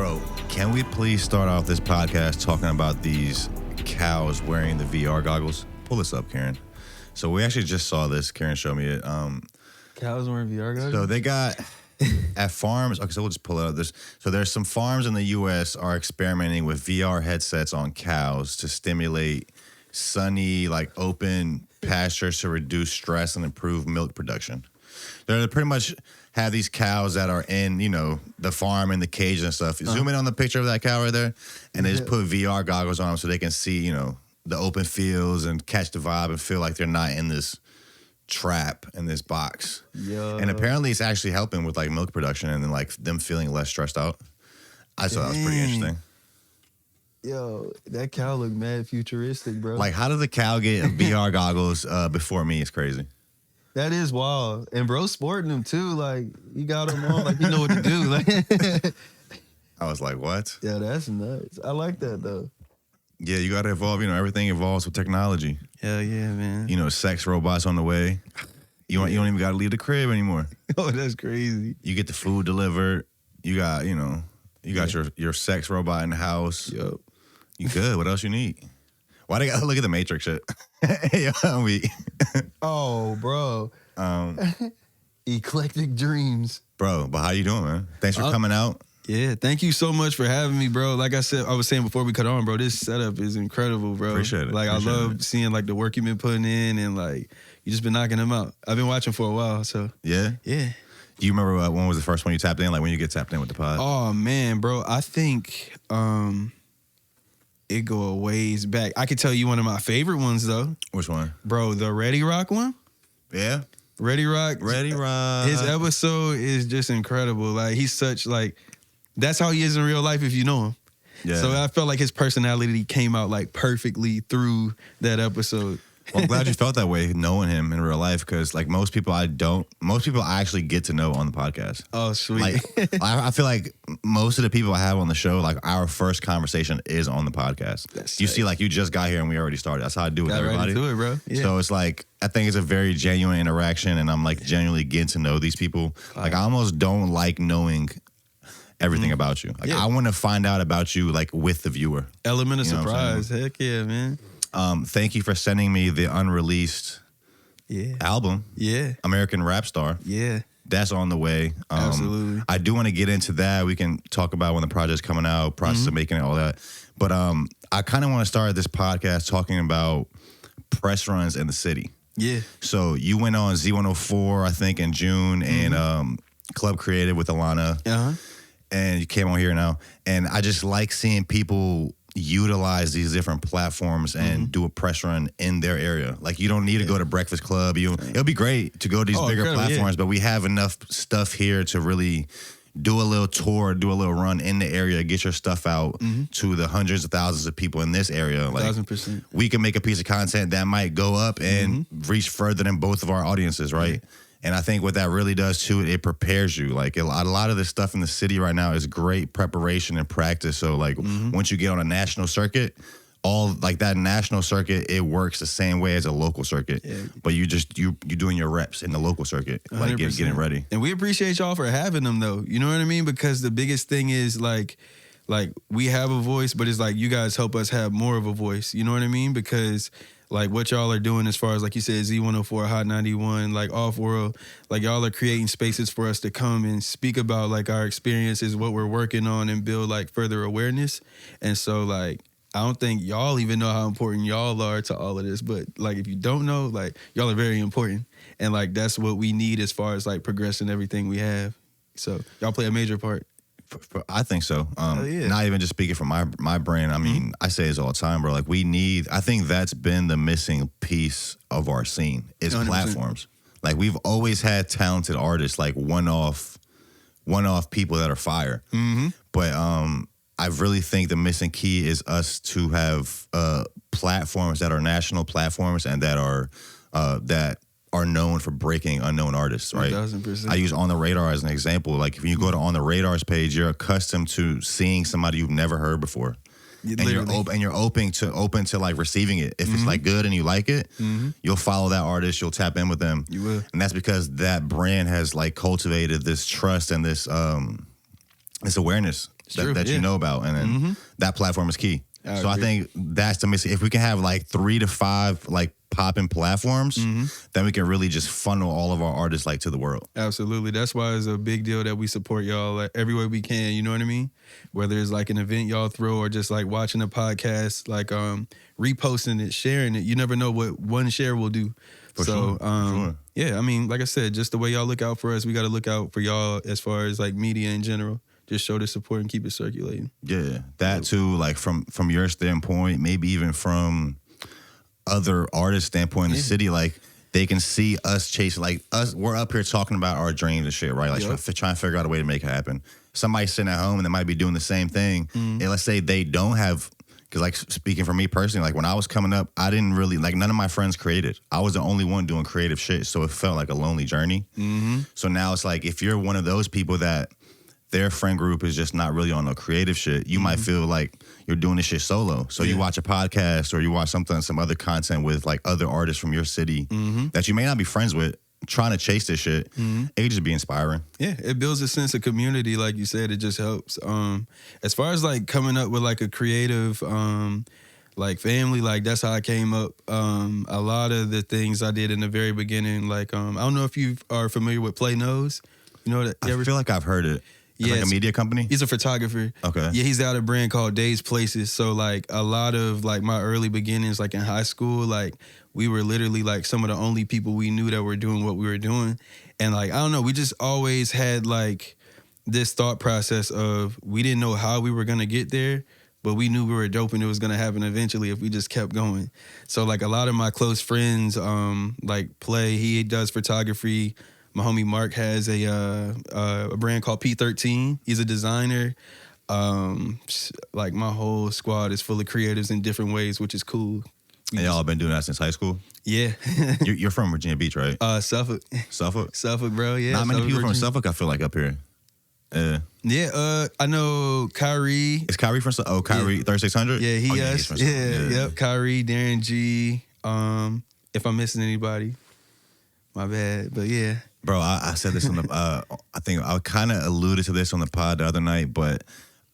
Bro, can we please start off this podcast talking about these cows wearing the VR goggles? Pull this up, Karen. So we actually just saw this. Karen showed me it. Cows wearing VR goggles? So they got at farms. Okay, so we'll just pull it up. There's some farms in the U.S. are experimenting with VR headsets on cows to stimulate sunny, like open pastures to reduce stress and improve milk production. They're pretty much have these cows that are in, the farm and the cage and stuff. Zoom in on the picture of that cow right there, and they just put VR goggles on them so they can see, the open fields and catch the vibe and feel like they're not in this trap in this box. Yeah. And apparently it's actually helping with like milk production and then like them feeling less stressed out. I thought that was pretty interesting. Yo, that cow looked mad futuristic, bro. Like, how did the cow get VR goggles before me? It's crazy. That is wild. And bro sporting them too. Like, you got them on like you know what to do. Like, I was like, what? Yeah, that's nuts. I like that though. Yeah, you got to evolve. Everything evolves with technology. Hell yeah, man. Sex robots on the way. You don't even got to leave the crib anymore. Oh, that's crazy. You get the food delivered. You got, your sex robot in the house. Yup. You good. What else you need? Why they got to look at the Matrix shit? Oh, bro. Eclectic dreams. Bro, but how you doing, man? Thanks for coming out. Yeah, thank you so much for having me, bro. Like I was saying before we cut on, bro, this setup is incredible, bro. Appreciate it. Like, I love seeing, like, the work you've been putting in and, like, you just been knocking them out. I've been watching for a while, so. Yeah? Yeah. Do you remember when was the first one you tapped in? Like, when you get tapped in with the pod? Oh, man, bro. I think it go a ways back. I could tell you one of my favorite ones, though. Which one? Bro, the Ready Rock one. Yeah? Ready Rock. Ready Rock. His episode is just incredible. Like, he's such, like, that's how he is in real life if you know him. Yeah. So I felt like his personality came out, like, perfectly through that episode. Well, I'm glad you felt that way knowing him in real life because, like, most people I actually get to know on the podcast. Oh, sweet. Like, I feel like most of the people I have on the show, like, our first conversation is on the podcast. That's you sick. see, like, you just got here and we already started. That's how I do with Got everybody. right into it, bro. Yeah. So it's like, I think it's a very genuine interaction and I'm, like, genuinely getting to know these people. Like, I almost don't like knowing everything about you. Like, I want to find out about you, like, with the viewer. Element of surprise. Heck yeah, man. Thank you for sending me the unreleased album. Yeah. American Rapstar. Yeah. That's on the way. Absolutely. I do want to get into that. We can talk about when the project's coming out, process of making it, all that. But I kind of want to start this podcast talking about press runs in the city. Yeah. So you went on Z104, I think, in June, and Club Creative with Alana. Uh-huh. And you came on here now. And I just like seeing people utilize these different platforms and do a press run in their area. Like, you don't need to go to Breakfast Club. It'll be great to go to these bigger platforms, but we have enough stuff here to really do a little tour, do a little run in the area, get your stuff out to the hundreds of thousands of people in this area. Like, 1,000%. we can make a piece of content that might go up and reach further than both of our audiences, right? Yeah. And I think what that really does, too, it prepares you. Like, a lot of this stuff in the city right now is great preparation and practice. So, like, once you get on a national circuit, that national circuit, it works the same way as a local circuit. Yeah. But you're doing your reps in the local circuit, like, getting ready. And we appreciate y'all for having them, though. You know what I mean? Because the biggest thing is, like we have a voice, but it's like you guys help us have more of a voice. You know what I mean? Because, like, what y'all are doing as far as, like you said, Z104, Hot 91, like, Off-World, like, y'all are creating spaces for us to come and speak about, like, our experiences, what we're working on, and build, like, further awareness. And so, like, I don't think y'all even know how important y'all are to all of this. But, like, if you don't know, like, y'all are very important. And, like, that's what we need as far as, like, progressing everything we have. So y'all play a major part. I think so. Not even just speaking from my brain. I mean, I say this all the time, bro. Like, I think that's been the missing piece of our scene is 100%. Platforms. Like, we've always had talented artists, like one-off people that are fire. But I really think the missing key is us to have platforms that are national platforms and that are known for breaking unknown artists, right? 1,000%. I use On the Radar as an example. Like, if you go to On the Radar's page, you're accustomed to seeing somebody you've never heard before. And you're open to like receiving it. If it's like good and you like it, you'll follow that artist, you'll tap in with them. You will. And that's because that brand has like cultivated this trust and this awareness that you know about, and then that platform is key. So I think that's the missing. If we can have like 3 to 5 like popping platforms, then we can really just funnel all of our artists like to the world. Absolutely. That's why it's a big deal that we support y'all like, every way we can. You know what I mean? Whether it's like an event y'all throw or just like watching a podcast, like reposting it, sharing it. You never know what one share will do. For sure. Yeah, I mean, like I said, just the way y'all look out for us, we got to look out for y'all as far as like media in general. Just show the support and keep it circulating. Yeah, that too. Like from your standpoint, maybe even from other artists' standpoint in the city, like they can see us chase, like us. We're up here talking about our dreams and shit, right? Like trying to figure out a way to make it happen. Somebody sitting at home and they might be doing the same thing, and let's say they don't have. Because, like, speaking for me personally, like, when I was coming up, I didn't really, like, none of my friends created. I was the only one doing creative shit, so it felt like a lonely journey. So now it's like, if you're one of those people that their friend group is just not really on no creative shit, you might feel like you're doing this shit solo. So you watch a podcast or you watch some other content with, like, other artists from your city that you may not be friends with, trying to chase this shit, it could just be inspiring. Yeah, it builds a sense of community, like you said. It just helps. As far as like coming up with like a creative like family, like that's how I came up. A lot of the things I did in the very beginning, like I don't know if you are familiar with Play Nose. You know that? I feel like I've heard it. It's like a media company? He's a photographer. Okay. Yeah, he's got a brand called Days Places. So like a lot of like my early beginnings, like in high school, like we were literally like some of the only people we knew that were doing what we were doing. And like, I don't know, we just always had like this thought process of we didn't know how we were going to get there, but we knew we were dope and it was going to happen eventually if we just kept going. So like a lot of my close friends, like Play, he does photography. My homie Mark has a brand called P13. He's a designer. Like my whole squad is full of creatives in different ways, which is cool. And y'all been doing that since high school? Yeah. You're from Virginia Beach, right? Suffolk. Suffolk, bro. Yeah. Not many Suffolk, people Virginia. from Suffolk, I feel like, up here. Yeah. I know Kyrie. Is Kyrie from Suffolk? Oh, Kyrie, 3600? Yeah, he's from Suffolk. Yep. Kyrie, Darren G. If I'm missing anybody, my bad. But yeah. Bro, I said this on the, I think I kind of alluded to this on the pod the other night, but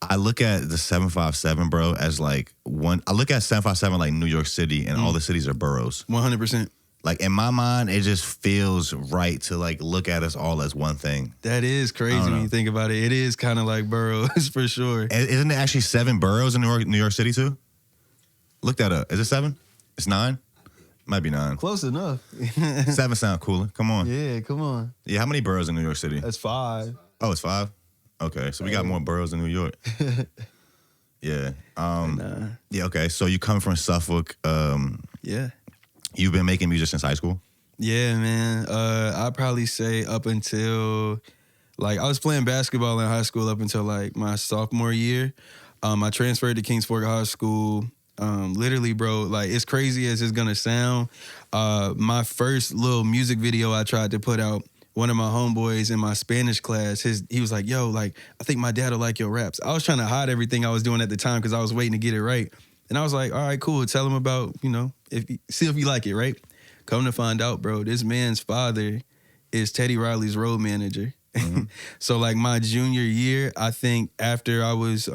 I look at the 757, bro, as like I look at 757 like New York City, and all the cities are boroughs. 100%. Like in my mind, it just feels right to like look at us all as one thing. That is crazy when you think about it. It is kind of like boroughs for sure. And isn't there actually 7 boroughs in New York City too? Look that up. Is it 7? It's 9? Might be 9. Close enough. 7 sound cooler. Come on. Yeah, come on. Yeah, how many boroughs in New York City? That's 5. Oh, it's 5? Okay, so we got more boroughs in New York. Yeah. Yeah, okay. So you come from Suffolk. Yeah. You've been making music since high school? Yeah, man. I'd probably say up until, like, I was playing basketball in high school up until, like, my sophomore year. I transferred to Kings Fork High School. Literally, bro, like, it's crazy as it's gonna sound. My first little music video I tried to put out, one of my homeboys in my Spanish class, he was like, yo, like, I think my dad will like your raps. I was trying to hide everything I was doing at the time because I was waiting to get it right. And I was like, all right, cool. Tell him about, see if you like it, right? Come to find out, bro, this man's father is Teddy Riley's road manager. So, like, my junior year, I think after I was,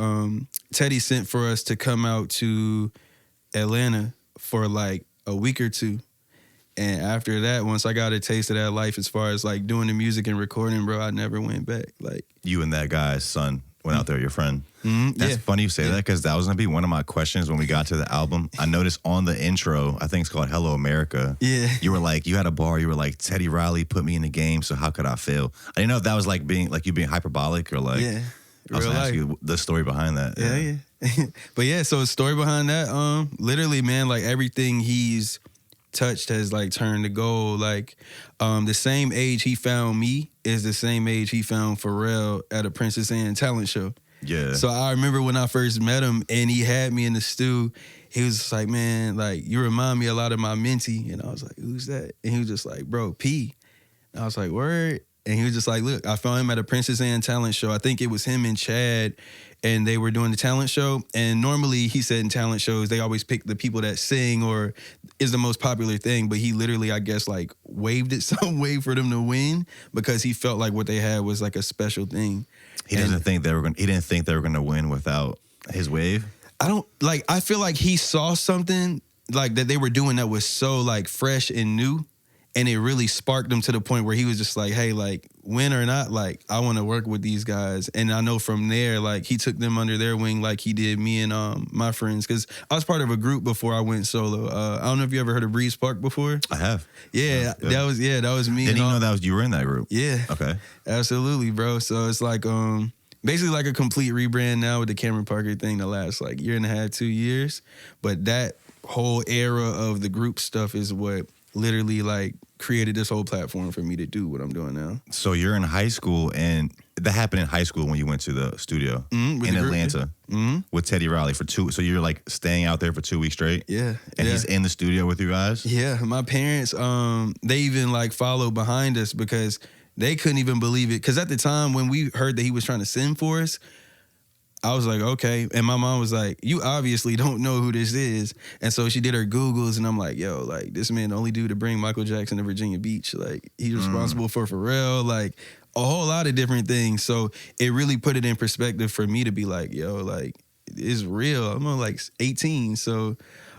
Teddy sent for us to come out to Atlanta for, like, a week or two. And after that, once I got a taste of that life as far as, like, doing the music and recording, bro, I never went back. Like, you and that guy's son went out there, your friend. That's funny you say that, because that was going to be one of my questions when we got to the album. I noticed on the intro, I think it's called Hello America. Yeah. You were like, you had a bar, you were like, Teddy Riley put me in the game, so how could I fail? I didn't know if that was like being hyperbolic or like, I was going to ask you the story behind that. Yeah. But yeah, so the story behind that, literally, man, like everything he's touched has like turned to gold. Like the same age he found me is the same age he found Pharrell at a Princess Anne talent show. Yeah. So I remember when I first met him and he had me in the stew, he was just like, man, like, you remind me a lot of my mentee. And I was like, who's that? And he was just like, bro, P. And I was like, word? And he was just like, look, I found him at a Princess Anne talent show. I think it was him and Chad, and they were doing the talent show. And normally, he said in talent shows, they always pick the people that sing or is the most popular thing. But he literally, I guess, like waved it some way for them to win because he felt like what they had was like a special thing. He didn't think they were going to win without his wave. I feel like he saw something like that they were doing that was so like fresh and new. And it really sparked him to the point where he was just like, hey, like, win or not, like, I want to work with these guys. And I know from there, like, he took them under their wing like he did me and my friends. Because I was part of a group before I went solo. I don't know if you ever heard of BreezePark before. I have. Yeah, that was me. Didn't even know you were in that group. Yeah. Okay. Absolutely, bro. So it's like basically like a complete rebrand now with the Cameron Parker thing that lasts like year and a half, 2 years. But that whole era of the group stuff is what literally like created this whole platform for me to do what I'm doing now. So you're in high school, and that happened in high school when you went to the studio in Atlanta with Teddy Riley for 2. So you're like staying out there for 2 weeks straight. Yeah, and he's in the studio with you guys. Yeah, my parents, they even like followed behind us because they couldn't even believe it. Because at the time when we heard that he was trying to send for us, I was like, okay. And my mom was like, you obviously don't know who this is. And so she did her Googles, and I'm like, yo, like, this man the only dude to bring Michael Jackson to Virginia Beach. Like, he's responsible for Pharrell, like, a whole lot of different things. So it really put it in perspective for me to be like, yo, like, it's real. I'm on, like, 18. So,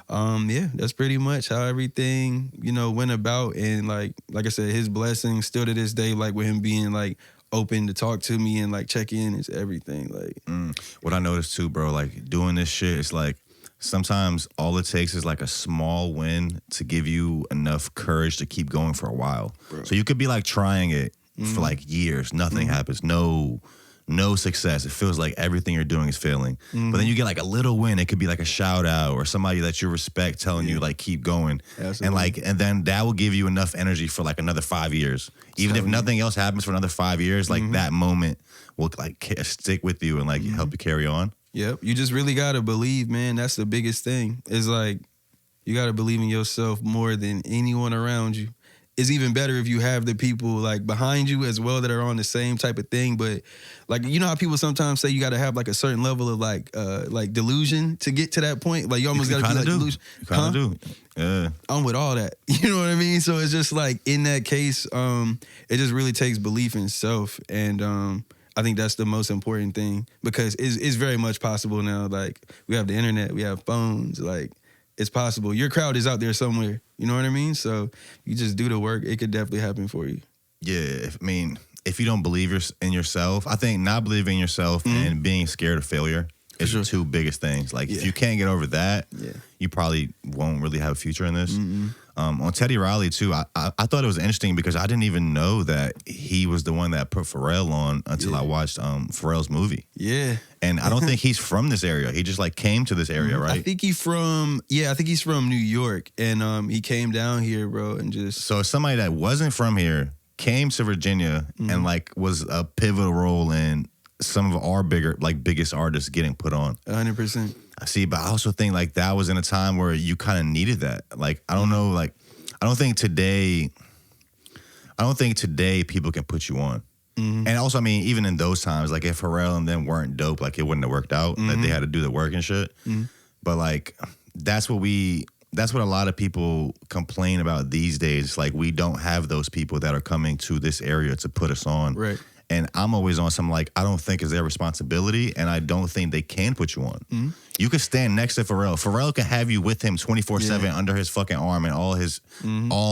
yeah, that's pretty much how everything, went about. And, like I said, his blessings still to this day, like, with him being, like, open to talk to me and like check in is everything. Like what I noticed too, bro, like doing this shit, it's like sometimes all it takes is like a small win to give you enough courage to keep going for a while. Bro. So you could be like trying it for like years, nothing happens, no success. It feels like everything you're doing is failing. But then you get like a little win. It could be like a shout out or somebody that you respect telling you like keep going. Absolutely. And then that will give you enough energy for like another 5 years. Even if nothing else happens for another 5 years, like that moment will like stick with you and like help you carry on. Yep. You just really got to believe, man. That's the biggest thing. It's like you got to believe in yourself more than anyone around you. It's even better if you have the people like behind you as well that are on the same type of thing. But like, you know how people sometimes say you got to have like a certain level of like delusion to get to that point. Like you almost got to be like delusion. You kind of do. Yeah. I'm with all that. You know what I mean? So it's just like in that case, it just really takes belief in self. And I think that's the most important thing because it's very much possible now. Like we have the internet, we have phones, like it's possible. Your crowd is out there somewhere. You know what I mean? So you just do the work. It could definitely happen for you. Yeah. If you don't believe in yourself, I think not believing in yourself and being scared of failure is the two biggest things. Like if you can't get over that, you probably won't really have a future in this. On Teddy Riley too, I thought it was interesting because I didn't even know that he was the one that put Pharrell on until I watched Pharrell's movie. Yeah. And I don't think he's from this area. He just like came to this area, right? I think he's from New York, and he came down here, bro, and just so somebody that wasn't from here came to Virginia and like was a pivotal role in some of our biggest artists getting put on. 100%. I see, but I also think like that was in a time where you kind of needed that. Like I don't know, like I don't think today people can put you on. And also, I mean, even in those times, like if Pharrell and them weren't dope, like it wouldn't have worked out. That they had to do the work and shit. But like that's what a lot of people complain about these days. Like we don't have those people that are coming to this area to put us on. Right. And I'm always on some like, I don't think it's their responsibility, and I don't think they can put you on. You could stand next to Pharrell. Pharrell can have you with him 24/7 under his fucking arm and all his,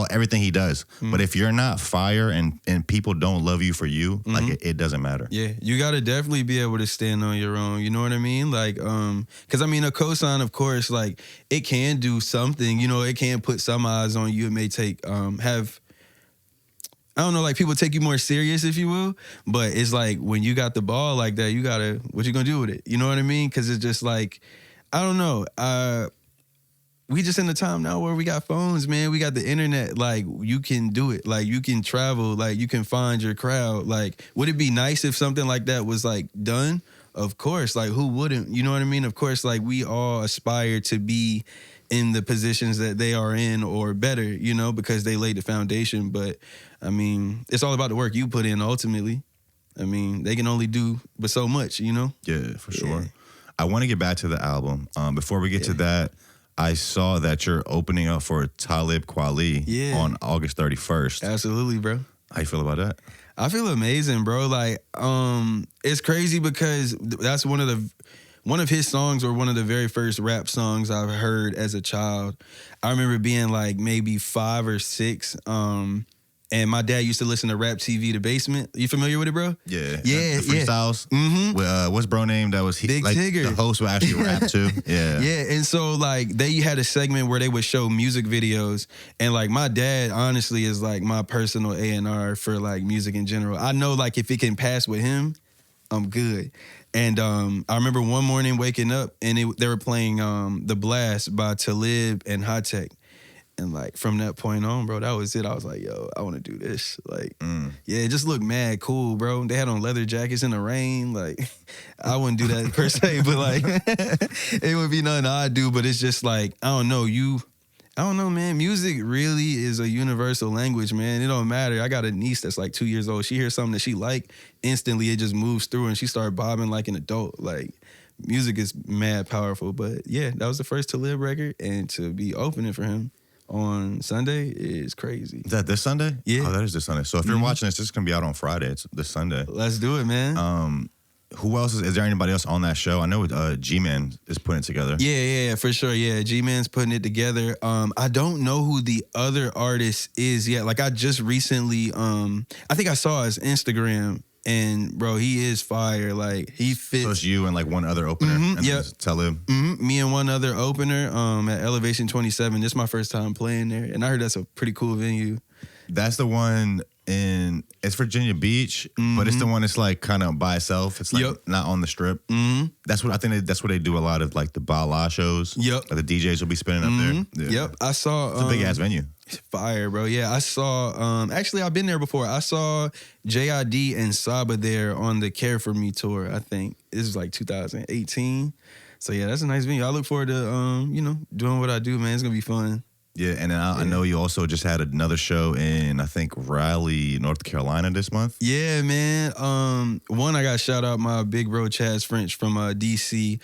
everything he does. But if you're not fire and people don't love you for you, like it doesn't matter. Yeah, you got to definitely be able to stand on your own. You know what I mean? Like, because I mean, a cosign, of course, like it can do something. You know, it can put some eyes on you. It may take I don't know, like people take you more serious, if you will, but it's like when you got the ball like that, what you gonna do with it? You know what I mean? Because it's just like, I don't know. We just in the time now where we got phones, man. We got the internet. Like you can do it. Like you can travel. Like you can find your crowd. Like would it be nice if something like that was like done? Of course. Like who wouldn't? You know what I mean? Of course. Like we all aspire to be in the positions that they are in or better, you know, because they laid the foundation. But I mean, it's all about the work you put in ultimately. I mean, they can only do but so much, you know? Yeah, for sure. I want to get back to the album. Before we get to that, I saw that you're opening up for Talib Kweli on August 31st. Absolutely, bro. How you feel about that? I feel amazing, bro. Like, it's crazy because that's one of his songs, or one of the very first rap songs I've heard as a child. I remember being like maybe 5 or 6. And my dad used to listen to Rap TV, The Basement. You familiar with it, bro? Yeah. Yeah. The freestyles. Mm-hmm. With, what's bro name? That was Big like Tigger. The host would actually rap too. Yeah. Yeah. And so like they had a segment where they would show music videos. And like my dad honestly is like my personal A&R for like music in general. I know like if it can pass with him, I'm good. And I remember one morning waking up and they were playing The Blast by Talib and High Tech. And like from that point on, bro, that was it. I was like, yo, I want to do this. Like, yeah, it just looked mad cool, bro. They had on leather jackets in the rain. Like, I wouldn't do that per se, but like, it would be nothing I'd do. But it's just like, I don't know, man. Music really is a universal language, man. It don't matter. I got a niece that's like 2 years old. She hears something that she like, instantly it just moves through and she started bobbing like an adult. Like, music is mad powerful. But yeah, that was the first Talib record, and to be opening for him on Sunday is crazy. Is that this Sunday? Yeah. Oh, that is this Sunday. So if you're watching this, is going to be out on Friday. It's this Sunday. Let's do it, man. Who else is there anybody else on that show? I know G-Man is putting it together. Yeah, for sure. Yeah, G-Man's putting it together. I don't know who the other artist is yet. Like I just recently, I think I saw his Instagram, and bro, he is fire. Like he fits. So it's you and like one other opener. And yep. Talib. Me and one other opener at Elevation 27. This is my first time playing there, and I heard that's a pretty cool venue. That's the one it's Virginia Beach, but it's the one that's like kind of by itself. It's like not on the strip. That's what I think. That's where they do a lot of like the Backlash shows. Yep. Like the DJs will be spinning up there. Yeah. Yep. I saw. It's a big ass venue. Fire, bro. Yeah, I saw. Actually, I've been there before. I saw JID and Saba there on the Care For Me tour. I think this is like 2018. So yeah, that's a nice venue. I look forward to doing what I do, man. It's gonna be fun. Yeah, and I know you also just had another show in, I think, Raleigh, North Carolina this month. Yeah, man. One, I got to shout out my big bro, Chaz French from DC.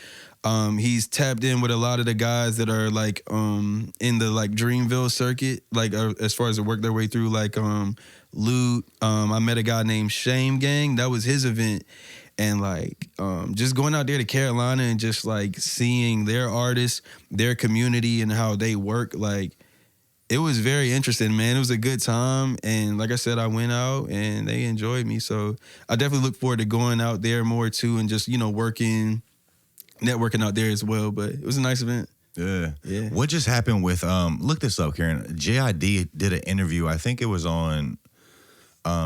He's tapped in with a lot of the guys that are like in the like Dreamville circuit, like as far as they work their way through like Loot. I met a guy named Shame Gang. That was his event. And like just going out there to Carolina and just like seeing their artists, their community, and how they work, like it was very interesting, man. It was a good time. And like I said, I went out and they enjoyed me. So I definitely look forward to going out there more too, and just, networking out there as well. But it was a nice event. Yeah. Yeah. What just happened with, look this up, Karen. JID did an interview, I think it was on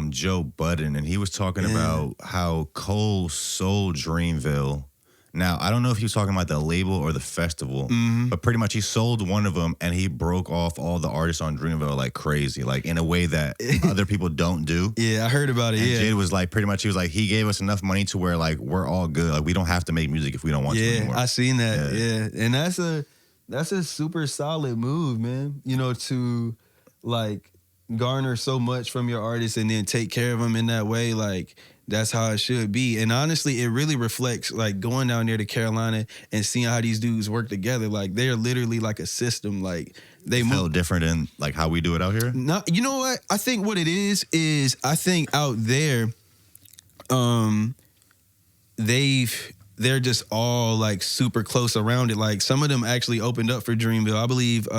Joe Budden, and he was talking about how Cole sold Dreamville. Now, I don't know if he was talking about the label or the festival, but pretty much he sold one of them, and he broke off all the artists on Dreamville like crazy, like in a way that other people don't do. Yeah, I heard about it. And yeah, Jade was like, pretty much, he was like, he gave us enough money to where like we're all good. Like we don't have to make music if we don't want to anymore. I seen that. Yeah, and that's a super solid move, man. To like garner so much from your artists and then take care of them in that way, like that's how it should be. And honestly, it really reflects like going down there to Carolina and seeing how these dudes work together. Like they're literally like a system. Like they feel different in like how we do it out here. No, you know what? I think what it is I think out there, they're just all like super close around it. Like some of them actually opened up for Dreamville. I believe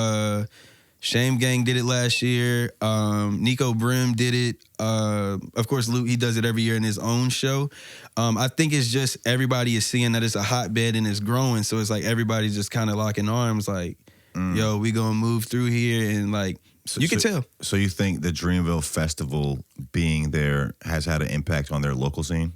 Shame Gang did it last year. Nico Brim did it. Of course, Luke, he does it every year in his own show. I think it's just everybody is seeing that it's a hotbed and it's growing. So it's like everybody's just kind of locking arms like, yo, we gonna move through here. And like, you can tell. So you think the Dreamville Festival being there has had an impact on their local scene?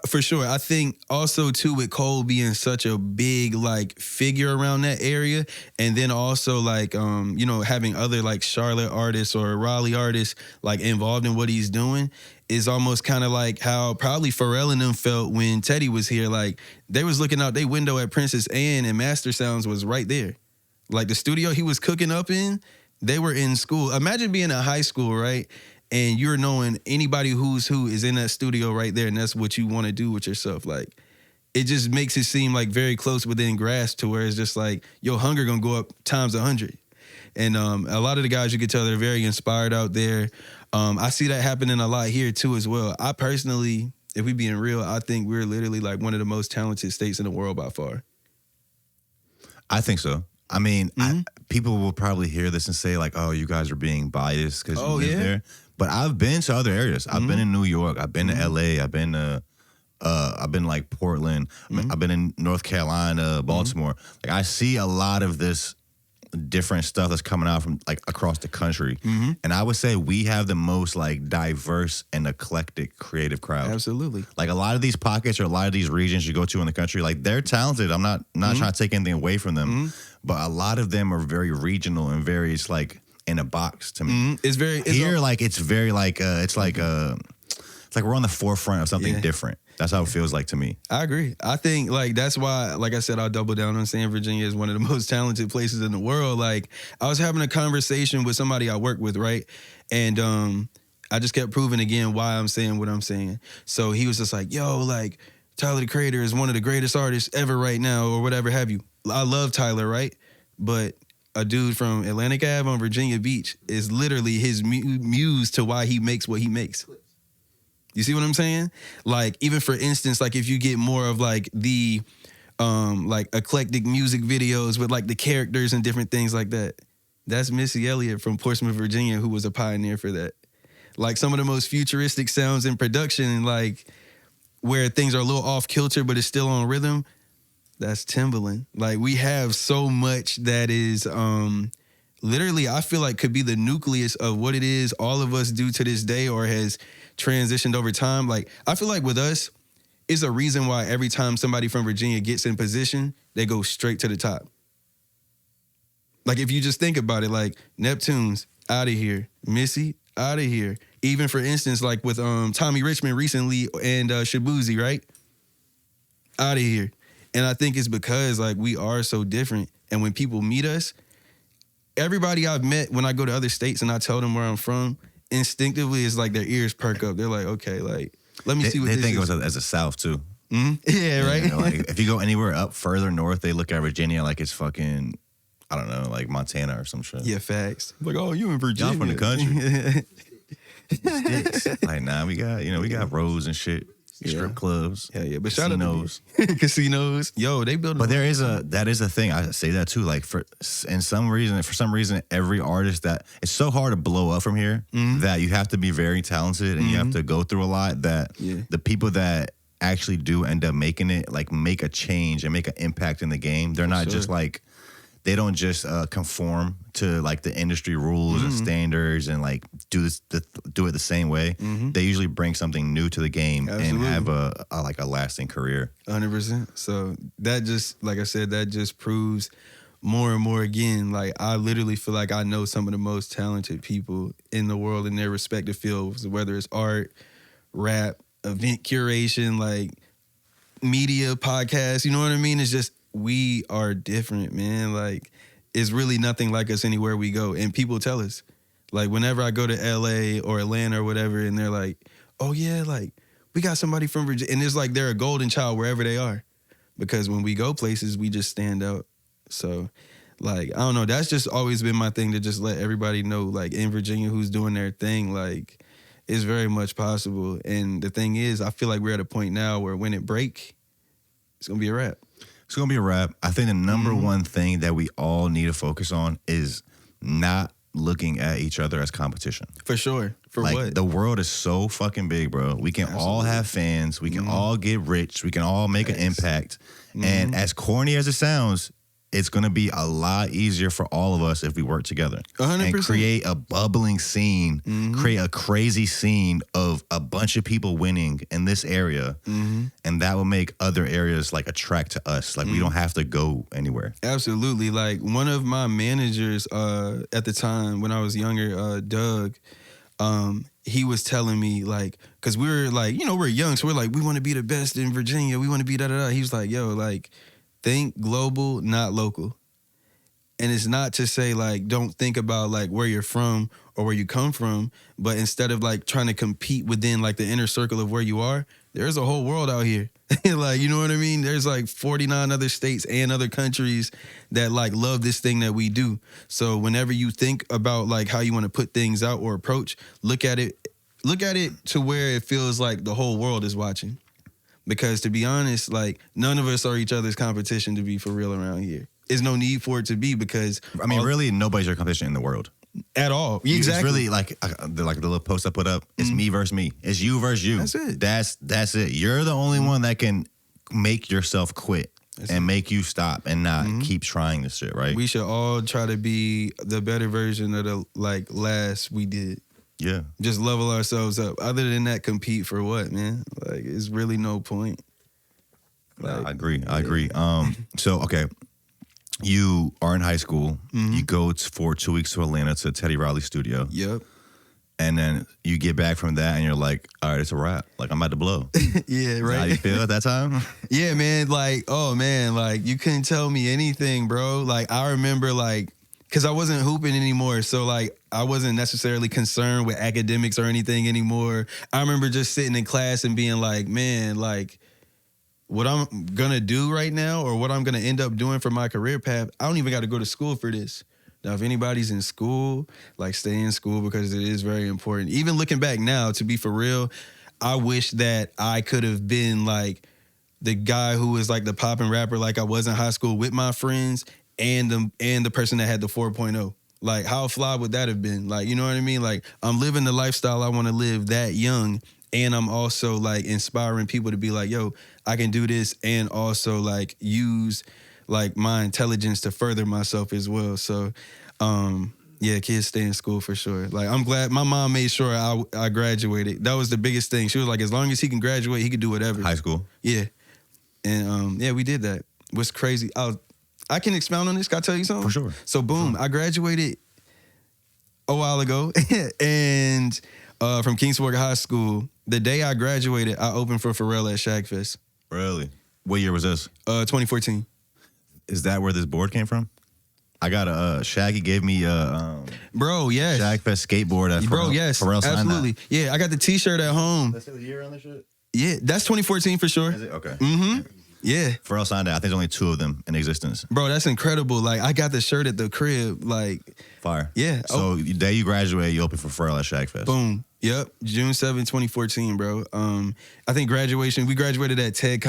For sure. I think also too with Cole being such a big like figure around that area, and then also like having other like Charlotte artists or Raleigh artists like involved in what he's doing is almost kind of like how probably Pharrell and them felt when Teddy was here. Like they was looking out their window at Princess Anne and Master Sounds was right there. Like the studio he was cooking up in, they were in school. Imagine being in high school, right? And you're knowing anybody who's who is in that studio right there, and that's what you want to do with yourself. Like, it just makes it seem like very close within grasp to where it's just like your hunger gonna go up times 100. And a lot of the guys, you can tell they're very inspired out there. I see that happening a lot here too as well. I personally, if we being real, I think we're literally like one of the most talented states in the world by far. I think so. I mean, people will probably hear this and say like, "Oh, you guys are being biased because you live there." But I've been to other areas. I've been in New York. I've been to LA. I've been like Portland. I've been in North Carolina, Baltimore. Like I see a lot of this different stuff that's coming out from like across the country. And I would say we have the most like diverse and eclectic creative crowd. Absolutely. Like a lot of these pockets or a lot of these regions you go to in the country, like they're talented. I'm not trying to take anything away from them, but a lot of them are very regional and very, it's like in a box to me. It's very here, like it's very like it's like we're on the forefront of something different. That's how it feels like to me. I agree. I think like that's why, like I said, I'll double down on saying Virginia is one of the most talented places in the world. Like I was having a conversation with somebody I work with, right? And I just kept proving again why I'm saying what I'm saying. So he was just like, yo, like Tyler the Creator is one of the greatest artists ever right now or whatever have you. I love Tyler, right? But a dude from Atlantic Ave on Virginia Beach is literally his muse to why he makes what he makes. You see what I'm saying? Like, even for instance, like if you get more of like the like eclectic music videos with like the characters and different things like that, that's Missy Elliott from Portsmouth, Virginia, who was a pioneer for that. Like some of the most futuristic sounds in production, like where things are a little off kilter, but it's still on rhythm, that's Timbaland. Like we have so much that is literally, I feel like could be the nucleus of what it is all of us do to this day or has transitioned over time. Like I feel like with us, it's a reason why every time somebody from Virginia gets in position, they go straight to the top. Like if you just think about it, like Neptune's out of here, Missy out of here. Even for instance, like with Tommy Richmond recently and Shabuzi, right? Out of here. And I think it's because like we are so different. And when people meet us, everybody I've met when I go to other states and I tell them where I'm from, instinctively it's like their ears perk up. They're like, okay, like let me see what this is. They think it was as a South too. Yeah, right. You know, like, if you go anywhere up further north, they look at Virginia like it's fucking, I don't know, like Montana or some shit. Yeah, facts. Like, oh, you in Virginia? Y'all from the country. Sticks. Like, nah, we got roads and shit. Strip clubs. Yeah. But casinos. Shout out to casinos. Yo, they build. But that is a thing. I say that too. Like for some reason, every artist that it's so hard to blow up from here that you have to be very talented and you have to go through a lot that the people that actually do end up making it, like make a change and make an impact in the game. They're not just like, they don't just conform to like the industry rules and standards and like do it the same way. They usually bring something new to the game and have a lasting career. 100%. So that just, like I said, that just proves more and more again, like I literally feel like I know some of the most talented people in the world in their respective fields, whether it's art, rap, event curation, like media, podcasts, you know what I mean? It's just, we are different, man. Like, it's really nothing like us anywhere we go. And people tell us, like, whenever I go to LA or Atlanta or whatever, and they're like, oh, yeah, like, we got somebody from Virginia. And it's like they're a golden child wherever they are. Because when we go places, we just stand out. So, like, I don't know. That's just always been my thing to just let everybody know, like, in Virginia who's doing their thing, like, it's very much possible. And the thing is, I feel like we're at a point now where when it break, it's going to be a wrap. It's going to be a wrap. I think the number one thing that we all need to focus on is not looking at each other as competition. For sure. For like, what? The world is so fucking big, bro. We can all have fans. We can all get rich. We can all make an impact. And as corny as it sounds, it's going to be a lot easier for all of us if we work together 100%. and create a bubbling scene, create a crazy scene of a bunch of people winning in this area. And that will make other areas like attract to us. Like we don't have to go anywhere. Absolutely. Like one of my managers at the time when I was younger, Doug, he was telling me like, cause we were like, you know, we're young. So we're like, we want to be the best in Virginia. We want to be da-da-da. He was like, yo, like, think global, not local. And it's not to say like don't think about like where you're from or where you come from, but instead of like trying to compete within like the inner circle of where you are, there's a whole world out here. Like, you know what I mean? There's like 49 other states and other countries that like love this thing that we do. So whenever you think about like how you want to put things out or approach, look at it to where it feels like the whole world is watching. Because to be honest, like none of us are each other's competition, to be for real around here. There's no need for it to be, because I mean, really, nobody's your competition in the world at all. Exactly. Exactly. It's really like the little post I put up. It's me versus me. It's you versus you. That's it. That's it. You're the only one that can make yourself quit and make you stop and not keep trying this shit. Right. We should all try to be the better version of the like last we did. Yeah. Just level ourselves up. Other than that, compete for what, man? Like, it's really no point. Like, I agree. So okay. You are in high school. You go for 2 weeks to Atlanta to Teddy Riley's studio. Yep. And then you get back from that and you're like, all right, it's a wrap. Like, I'm about to blow. Yeah, right. How you feel at that time? Yeah, man. Like, oh, man. Like, you couldn't tell me anything, bro. Like, I remember, like, because I wasn't hooping anymore. So, like, I wasn't necessarily concerned with academics or anything anymore. I remember just sitting in class and being like, man, like, what I'm going to do right now or what I'm going to end up doing for my career path, I don't even got to go to school for this. Now, if anybody's in school, like, stay in school because it is very important. Even looking back now, to be for real, I wish that I could have been, like, the guy who was, like, the poppin' rapper like I was in high school with my friends and the person that had the 4.0. Like, how fly would that have been? Like, you know what I mean? Like, I'm living the lifestyle I want to live that young, and I'm also, like, inspiring people to be like, yo, I can do this and also, like, use, like, my intelligence to further myself as well. So, yeah, kids stay in school for sure. Like, I'm glad my mom made sure I graduated. That was the biggest thing. She was like, as long as he can graduate, he can do whatever. High school? Yeah. And, yeah, we did that. What's crazy, I can expound on this. Can I tell you something? For sure. So, boom, I graduated a while ago. And from Kings Fork High School, the day I graduated, I opened for Pharrell at Shagfest. Really? What year was this? 2014. Is that where this board came from? I got a Shaggy gave me a bro, yes. Shagfest skateboard at bro, yes. Pharrell signed absolutely. That. Yeah, I got the t-shirt at home. That's the year on this shit? Yeah, that's 2014 for sure. Is it? Okay. Mm-hmm. Yeah. Pharrell signed that. I think there's only 2 of them in existence. Bro, that's incredible. Like, I got the shirt at the crib. Like, fire. Yeah. So the day you graduate, you open for Pharrell at Shagfest. Boom. Yep. June 7, 2014, bro. I think we graduated at TED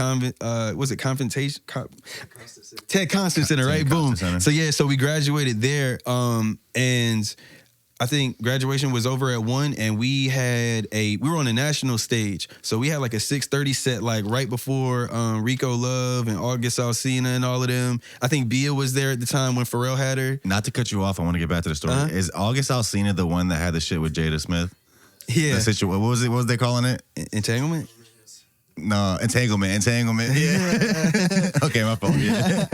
TED Constant Center, right? Boom. Center. So yeah, so we graduated there. And I think graduation was over at 1, and we were on a national stage. So we had like a 6:30 set, like right before Rico Love and August Alsina and all of them. I think Bia was there at the time when Pharrell had her. Not to cut you off, I want to get back to the story. Is August Alsina the one that had the shit with Jada Smith? Yeah. What was it? What was they calling it? Entanglement? No, entanglement. Yeah. Okay, my fault. Yeah.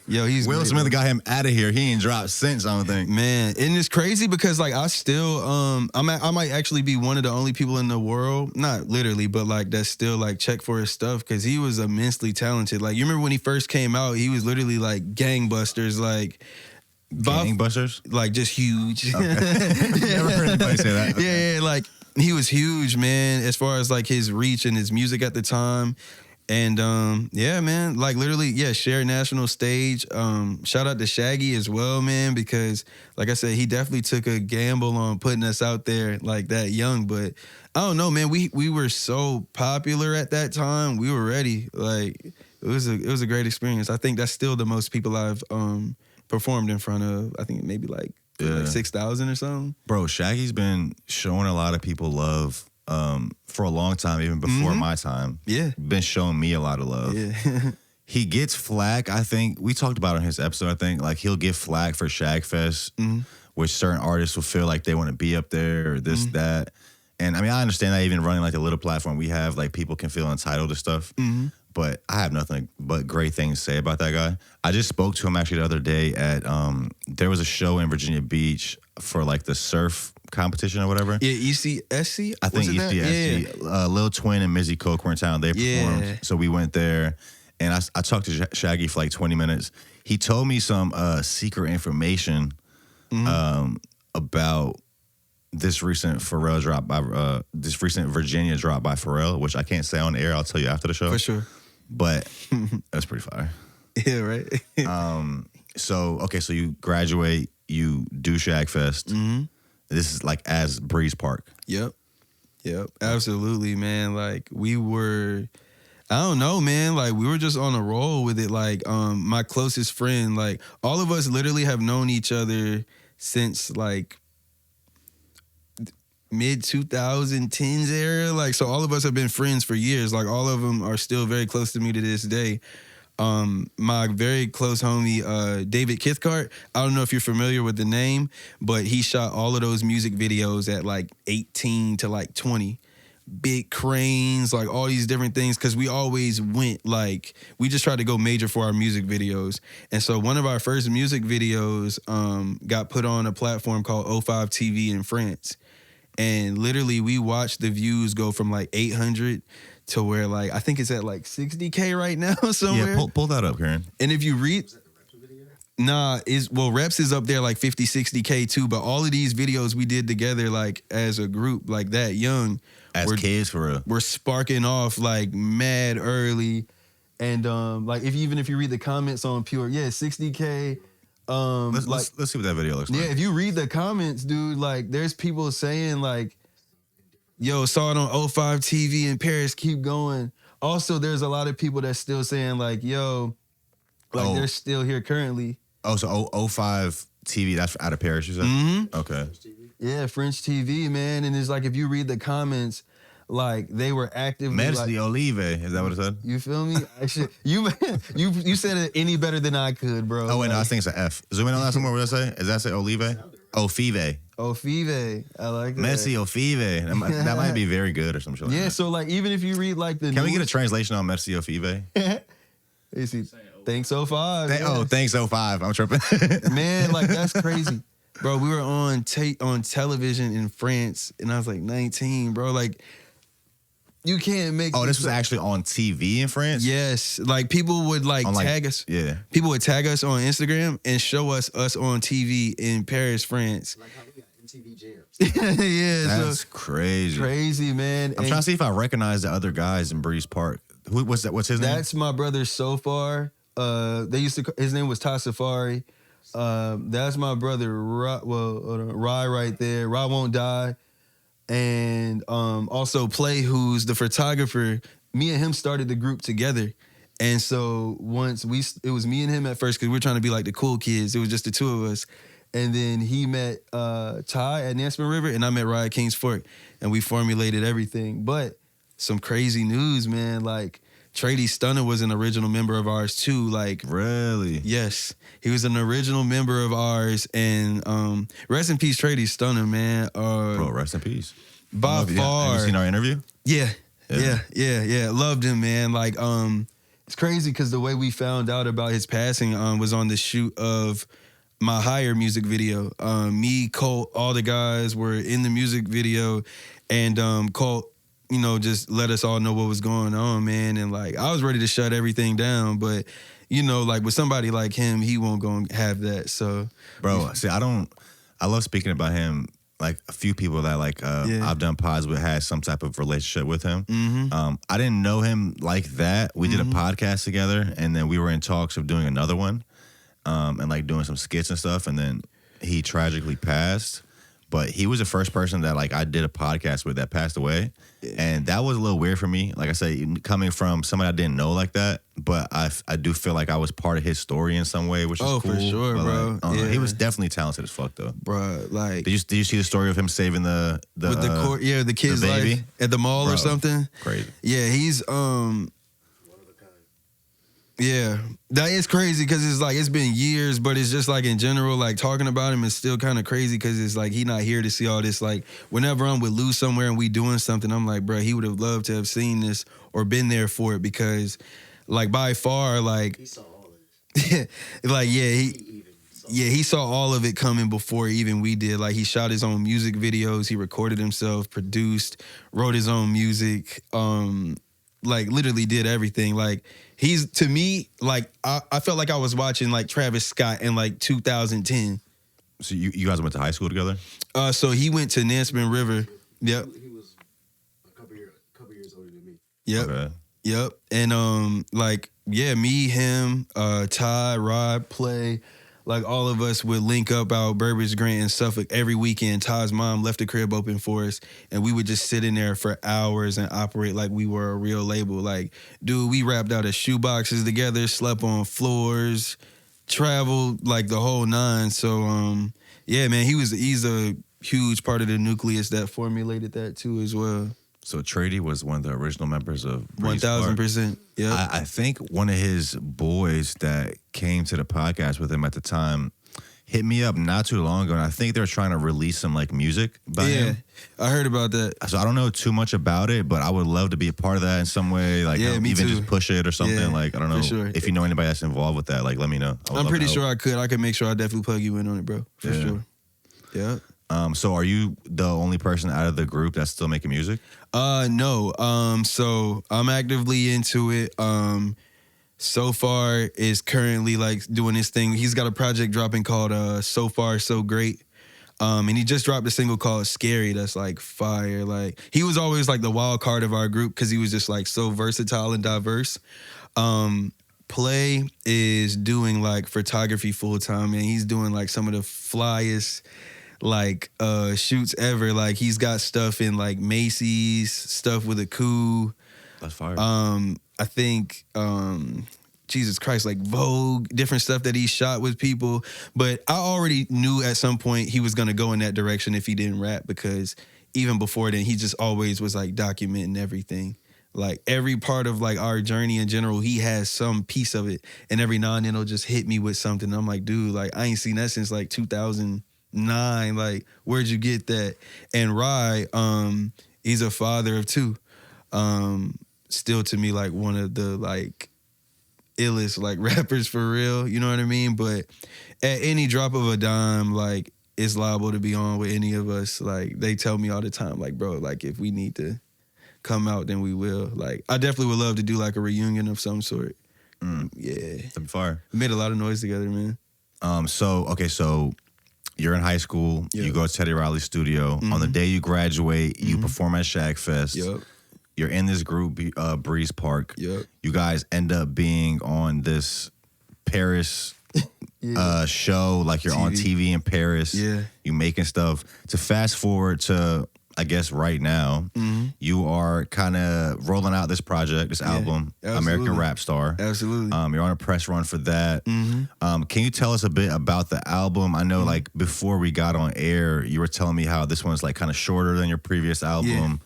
Yo, he's Will great, Smith bro. got him out of here. He ain't dropped since, I don't think. Man, and it's crazy because like I still I might actually be one of the only people in the world, not literally, but like that still like check for his stuff because he was immensely talented. Like you remember when he first came out, he was literally like gangbusters, like Gangbusters? like just huge. Okay. Never heard anybody say that. Okay. Yeah, like he was huge, man, as far as like his reach and his music at the time. And yeah, man, like literally, yeah, shared national stage. Shout out to Shaggy as well, man, because like I said, he definitely took a gamble on putting us out there like that young. But I don't know, man, we were so popular at that time. We were ready. Like it was a great experience. I think that's still the most people I've performed in front of. I think maybe like 6,000 or something. Bro, Shaggy's been showing a lot of people love for a long time, even before my time. Yeah. Been showing me a lot of love. Yeah. He gets flack, I think. We talked about it in his episode, I think. Like, he'll get flack for Shagfest, which certain artists will feel like they want to be up there or this, that. And, I mean, I understand that even running, like, the little platform we have, like, people can feel entitled to stuff. But I have nothing but great things to say about that guy. I just spoke to him, actually, the other day at, there was a show in Virginia Beach for, like, the surf competition or whatever. Yeah, ECSC? I think ECSC. Yeah. Lil Twin and Mizzy Coke were in town. They performed. Yeah. So we went there. and I talked to Shaggy for like 20 minutes. He told me some secret information about this recent this recent Virginia drop by Pharrell, which I can't say on air. I'll tell you after the show. For sure. But that's pretty fire. Yeah, right. So you graduate, you do Shag Fest. This is like as BreezePark. Yep, absolutely, man. Like we were, I don't know, man. Like we were just on a roll with it. Like my closest friend, like all of us literally have known each other since like mid 2010s era. Like, so all of us have been friends for years. Like all of them are still very close to me to this day. My very close homie, David Kithcart, I don't know if you're familiar with the name, but he shot all of those music videos at like 18 to like 20. Big cranes, like all these different things, because we always went like, we just tried to go major for our music videos. And so one of our first music videos got put on a platform called O5 TV in France. And literally we watched the views go from like 800 to where like I think it's at like 60K right now somewhere. Yeah, pull that up, Karen. And if you read, Reps is up there like 50, 60K too. But all of these videos we did together like as a group, like that young, as kids for real, we're sparking off like mad early. And like if you read the comments on Pure, 60K. Let's see what that video looks like. Yeah, if you read the comments, dude, like there's people saying like, yo, saw it on O5 TV in Paris, keep going. Also, there's a lot of people that's still saying like, yo, like they're still here currently. Oh, so O5 TV, that's out of Paris, you said? Mm-hmm. Okay. Yeah, French TV, man. And it's like, if you read the comments, like they were actively Merci Olive, is that what it said? You feel me? Actually, you said it any better than I could, bro. Oh, wait, no, I think it's an F. Zoom in on that somewhere, what did I say? Is that say Olive? Ofive. Ofive. I like that. Merci Ofive. That might be very good or some shit like that. Yeah, so like even if you read like the Can we get a translation on Merci Ofive? Thanks O5. Thanks O5. I'm tripping. Man, like that's crazy. Bro, we were on television in France and I was like 19, bro. Like you can't make this was actually on TV in France? Yes. Like people would like tag us. Yeah. People would tag us on Instagram and show us on TV in Paris, France. Like how we got MTV Jams. Yeah. That's crazy. Crazy, man. I'm trying to see if I recognize the other guys in BreezePark. What's his name? That's my brother so far. His name was Ty Safari. That's my brother Rye right there. Rye Won't Die. And also Play, who's the photographer. Me and him started the group together. And so once it was me and him at first because we were trying to be like the cool kids. It was just the two of us. And then he met Ty at Nansemond River and I met Rye at Kings Fork. And we formulated everything. But some crazy news, man. Like Trady Stunner was an original member of ours too. Like really? Yes. He was an original member of ours. And rest in peace, Trady Stunner, man. Bro, rest in peace. By far. Have you seen our interview? Yeah. Loved him, man. Like it's crazy because the way we found out about his passing was on the shoot of my Higher music video. Me, Colt, all the guys were in the music video, and Colt, just let us all know what was going on, man. And like I was ready to shut everything down, but like with somebody like him, he won't go and have that. So, bro, see, I love speaking about him. Like a few people that I've done pods with had some type of relationship with him. Mm-hmm. I didn't know him like that. We did a podcast together, and then we were in talks of doing another one, and like doing some skits and stuff. And then he tragically passed. But he was the first person that I did a podcast with that passed away. Yeah. And that was a little weird for me. Like I said, coming from somebody I didn't know like that, but I do feel like I was part of his story in some way, which is cool. For sure, but bro. He was definitely talented as fuck though. Bro, like did you see the story of him saving the kid's life at the mall or something? Crazy. Yeah, he's yeah, that is crazy because it's been years, but it's just like in general, like talking about him is still kind of crazy because it's like he not here to see all this. Like whenever I'm with Lou somewhere and we doing something, I'm like, bro, he would have loved to have seen this or been there for it because, like by far, like he saw all of this. like he saw all of it coming before even we did. Like he shot his own music videos, he recorded himself, produced, wrote his own music. like literally did everything. Like he's to me like I felt like I was watching like Travis Scott in like 2010. So you guys went to high school together? So he went to Nansemond River. Yep. He was a couple years older than me. Yep. Okay. Yep. And like, yeah, me, him, Ty, Rod, Play, like all of us would link up out Burbage, Grant, and Suffolk every weekend. Ty's mom left the crib open for us, and we would just sit in there for hours and operate like we were a real label. Like, dude, we wrapped out of shoe boxes together, slept on floors, traveled like the whole nine. So, yeah, man, he's a huge part of the nucleus that formulated that too as well. So Trady was one of the original members of BreezePark. 1000%. Yeah. I think one of his boys that came to the podcast with him at the time hit me up not too long ago, and I think they were trying to release some like music by him. I heard about that. So I don't know too much about it, but I would love to be a part of that in some way. Like Yeah, me even too. just push it or something. Yeah, like I don't know for sure. if you know anybody that's involved with that. Like let me know. I'm pretty sure I could. I could make sure I definitely plug you in on it, bro. For sure. Yeah. So are you the only person out of the group that's still making music? No. So I'm actively into it. So Far is currently like doing his thing. He's got a project dropping called So Far So Great. And he just dropped a single called Scary that's like fire. Like he was always like the wild card of our group because he was just like so versatile and diverse. Play is doing like photography full time, and he's doing like some of the flyest like shoots ever. Like he's got stuff in like Macy's, stuff with a coup. That's fire. I think Jesus Christ, like Vogue, different stuff that he shot with people. But I already knew at some point he was gonna go in that direction if he didn't rap, because even before then he just always was like documenting everything. Like every part of like our journey in general, he has some piece of it. And every now and then he'll just hit me with something. I'm like, dude, like I ain't seen that since like 2009. Like, where'd you get that? And Rye, he's a father of two. Still to me like one of the like illest like rappers for real. You know what I mean? But at any drop of a dime, like it's liable to be on with any of us. Like they tell me all the time, like, bro, like if we need to come out, then we will. Like, I definitely would love to do like a reunion of some sort. Yeah. That'd be fire. We made a lot of noise together, man. So you're in high school, Yep. you go to Teddy Riley's studio. On the day you graduate, you perform at Shag Fest. Yup. You're in this group, BreezePark. Yup. You guys end up being on this Paris show, like you're on TV in Paris. Yeah. You making stuff. To fast forward to, I guess, right now, you are kind of rolling out this project, this album, absolutely. American Rapstar. Absolutely. You're on a press run for that. Can you tell us a bit about the album? I know, like, before we got on air, you were telling me how this one's, like, kind of shorter than your previous album.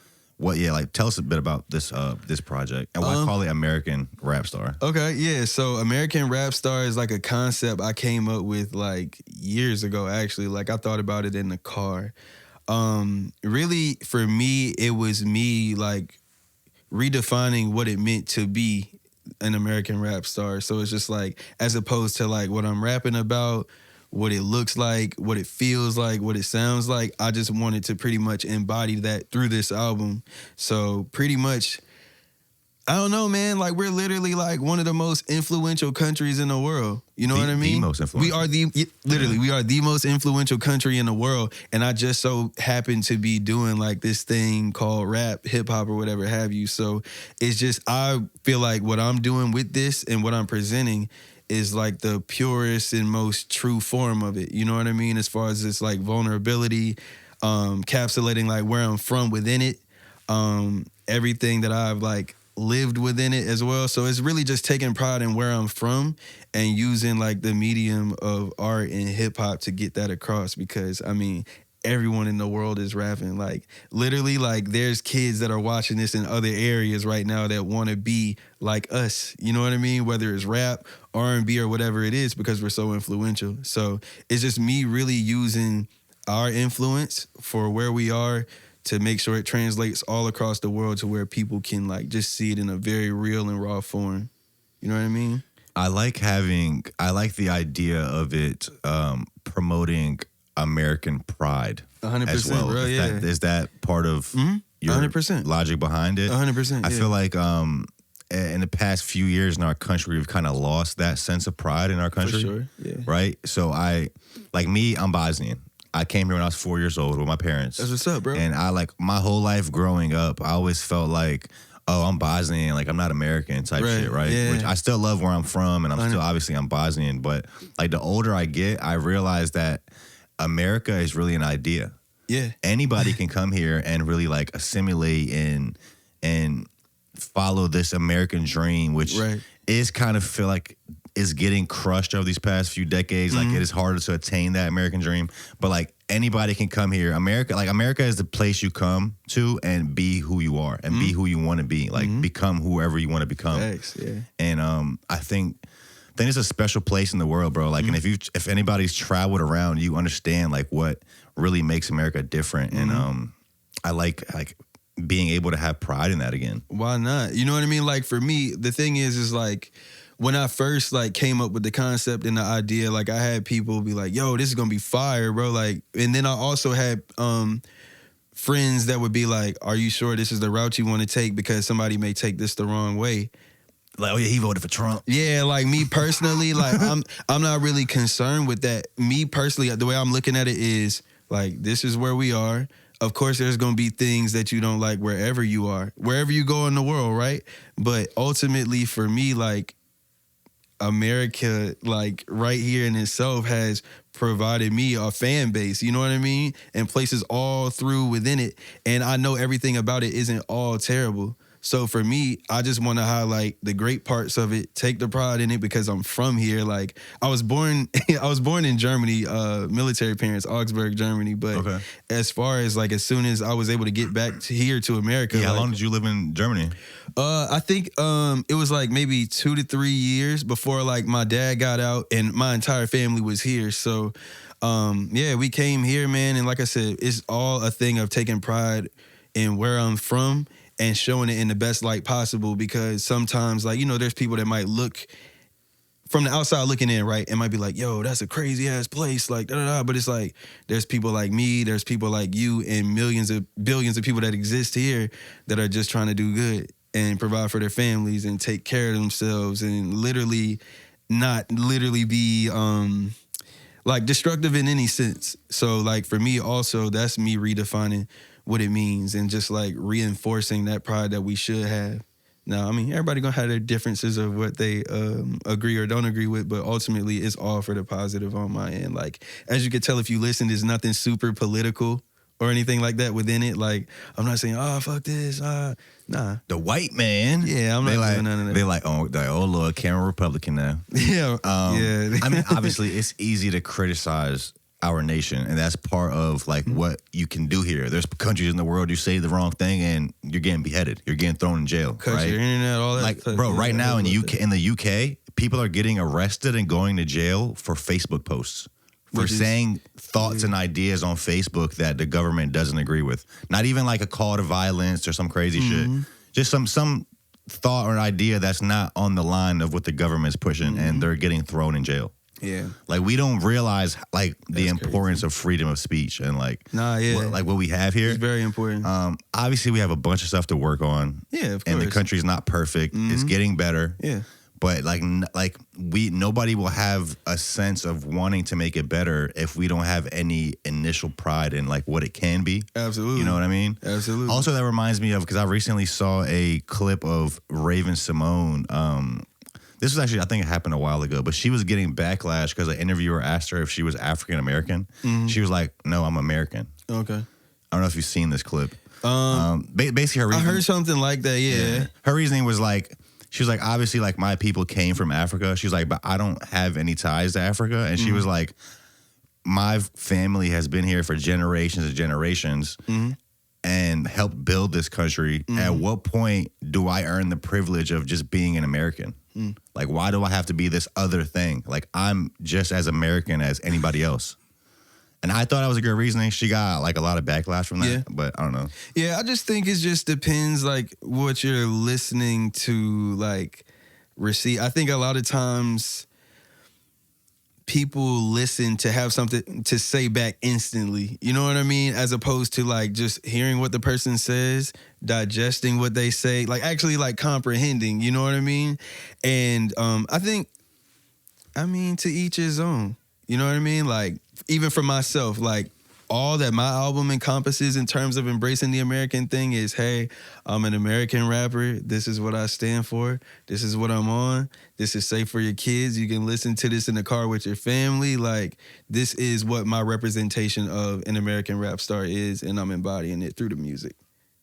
Tell us a bit about this this project and why call it American Rapstar. Okay, yeah. So American Rapstar is like a concept I came up with like years ago, actually. Like I thought about it in the car. Really, for me, it was me like redefining what it meant to be an American rap star. So it's just like, as opposed to like what I'm rapping about, what it looks like, what it feels like, what it sounds like, I just wanted to pretty much embody that through this album. So pretty much, I don't know, man. Like we're literally like one of the most influential countries in the world. You know what I mean? The most influential. We are we are the most influential country in the world. And I just so happen to be doing like this thing called rap, hip hop, or whatever have you. So it's just, I feel like what I'm doing with this and what I'm presenting is like the purest and most true form of it. You know what I mean? As far as it's like vulnerability, encapsulating like where I'm from within it, everything that I've like lived within it as well. So it's really just taking pride in where I'm from and using like the medium of art and hip hop to get that across, because I mean, everyone in the world is rapping. Like literally, like there's kids that are watching this in other areas right now that want to be like us. You know what I mean? Whether it's rap, R&B, or whatever it is, because we're so influential. So it's just me really using our influence for where we are to make sure it translates all across the world to where people can like just see it in a very real and raw form. You know what I mean? I like the idea of it promoting American pride 100%, as well. bro, yeah. Is that part of your 100%. logic behind it. 100%. I feel like in the past few years in our country, we've kind of lost that sense of pride in our country. For sure. Yeah. Right? So I'm Bosnian. I came here when I was 4 years old with my parents. That's what's up, bro. And my whole life growing up, I always felt like, oh, I'm Bosnian, like I'm not American type shit, right? Yeah. Which I still love where I'm from, and I'm Bosnian. But like the older I get, I realize that America is really an idea. Yeah. Anybody can come here and really like assimilate and follow this American dream, which is kind of feel like is getting crushed over these past few decades. Like it is harder to attain that American dream. But like anybody can come here. America is the place you come to and be who you are and be who you want to be. Like become whoever you want to become. Thanks, yeah. And I think it's a special place in the world, bro. Like, and if anybody's traveled around, you understand like what really makes America different. And I like being able to have pride in that again. Why not? You know what I mean? Like for me, the thing is like when I first like came up with the concept and the idea, like I had people be like, yo, this is gonna be fire, bro. Like, and then I also had friends that would be like, are you sure this is the route you want to take? Because somebody may take this the wrong way. Like, oh yeah, he voted for Trump. Yeah, like me personally, like I'm not really concerned with that. Me personally, the way I'm looking at it is like, this is where we are. Of course, there's going to be things that you don't like wherever you are, wherever you go in the world, right? But ultimately, for me, like, America, like, right here in itself has provided me a fan base, you know what I mean? And places all through within it. And I know everything about it isn't all terrible. So for me, I just want to highlight the great parts of it, take the pride in it because I'm from here. Like I was born in Germany, military parents, Augsburg, Germany. But as far as like, as soon as I was able to get back here to America. Yeah, how long did you live in Germany? I think it was like maybe 2 to 3 years before like my dad got out and my entire family was here. So yeah, we came here, man. And like I said, it's all a thing of taking pride in where I'm from and showing it in the best light possible, because sometimes, like, you know, there's people that might look from the outside looking in, right? And might be like, yo, that's a crazy ass place, like, da da da. But it's like, there's people like me, there's people like you, and billions of people that exist here that are just trying to do good and provide for their families and take care of themselves and not literally be like destructive in any sense. So like for me also, that's me redefining what it means and just like reinforcing that pride that we should have. Now, I mean, everybody gonna have their differences of what they agree or don't agree with, but ultimately it's all for the positive on my end. Like, as you can tell if you listen, there's nothing super political or anything like that within it. Like, I'm not saying, oh, fuck this, nah. The white man. Yeah, I'm not doing none of that. They're like, oh Lord, Cameron Republican now. Yeah, yeah. I mean, obviously, it's easy to criticize our nation, and that's part of like what you can do here. There's countries in the world you say the wrong thing and you're getting beheaded, you're getting thrown in jail, right? Your internet, all that. Like, bro, right now in the UK, people are getting arrested and going to jail for Facebook posts for saying thoughts and ideas on Facebook that the government doesn't agree with. Not even like a call to violence or some crazy shit. Just some thought or idea that's not on the line of what the government's pushing, and they're getting thrown in jail. Yeah, like we don't realize like the importance of freedom of speech and like what we have here. It's very important. Obviously, we have a bunch of stuff to work on. Yeah, of course. And the country's not perfect. It's getting better. Yeah, but nobody will have a sense of wanting to make it better if we don't have any initial pride in like what it can be. Absolutely, you know what I mean? Absolutely. Also, that reminds me of, because I recently saw a clip of Raven-Symoné. This was actually, I think it happened a while ago, but she was getting backlash because an interviewer asked her if she was African American. She was like, no, I'm American. Okay. I don't know if you've seen this clip. Basically, her reasoning, I heard something like that, yeah. Her reasoning was like, she was like, obviously, like, my people came from Africa. She was like, but I don't have any ties to Africa. And she was like, my family has been here for generations and generations. And helped build this country. At what point do I earn the privilege of just being an American? Like, why do I have to be this other thing? Like, I'm just as American as anybody else. And I thought that was a good reasoning. She got like a lot of backlash from that, but I don't know. Yeah, I just think it just depends like what you're listening to like receive. I think a lot of times people listen to have something to say back instantly. You know what I mean? As opposed to like just hearing what the person says, digesting what they say, like actually like comprehending, you know what I mean? And I think, to each his own. You know what I mean? Like, even for myself, like, all that my album encompasses in terms of embracing the American thing is, hey, I'm an American rapper. This is what I stand for. This is what I'm on. This is safe for your kids. You can listen to this in the car with your family. Like, this is what my representation of an American rap star is, and I'm embodying it through the music.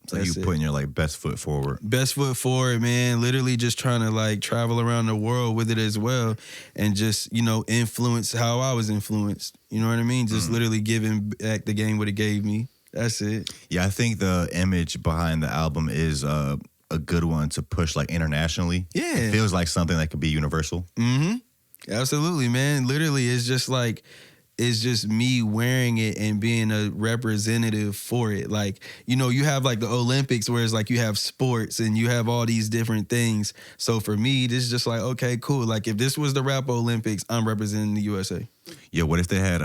So you putting your like best foot forward. Best foot forward, man. Literally just trying to like travel around the world with it as well, and just, you know, influence how I was influenced. You know what I mean? Just literally giving back the game what it gave me. That's it. Yeah, I think the image behind the album is a good one to push like internationally. Yeah. It feels like something that could be universal. Mm-hmm. Absolutely, man. Literally, it's just like, it's just me wearing it and being a representative for it. Like, you know, you have like the Olympics where it's like you have sports and you have all these different things. So for me, this is just like, okay, cool. Like, if this was the rap Olympics, I'm representing the USA. Yeah, what if they had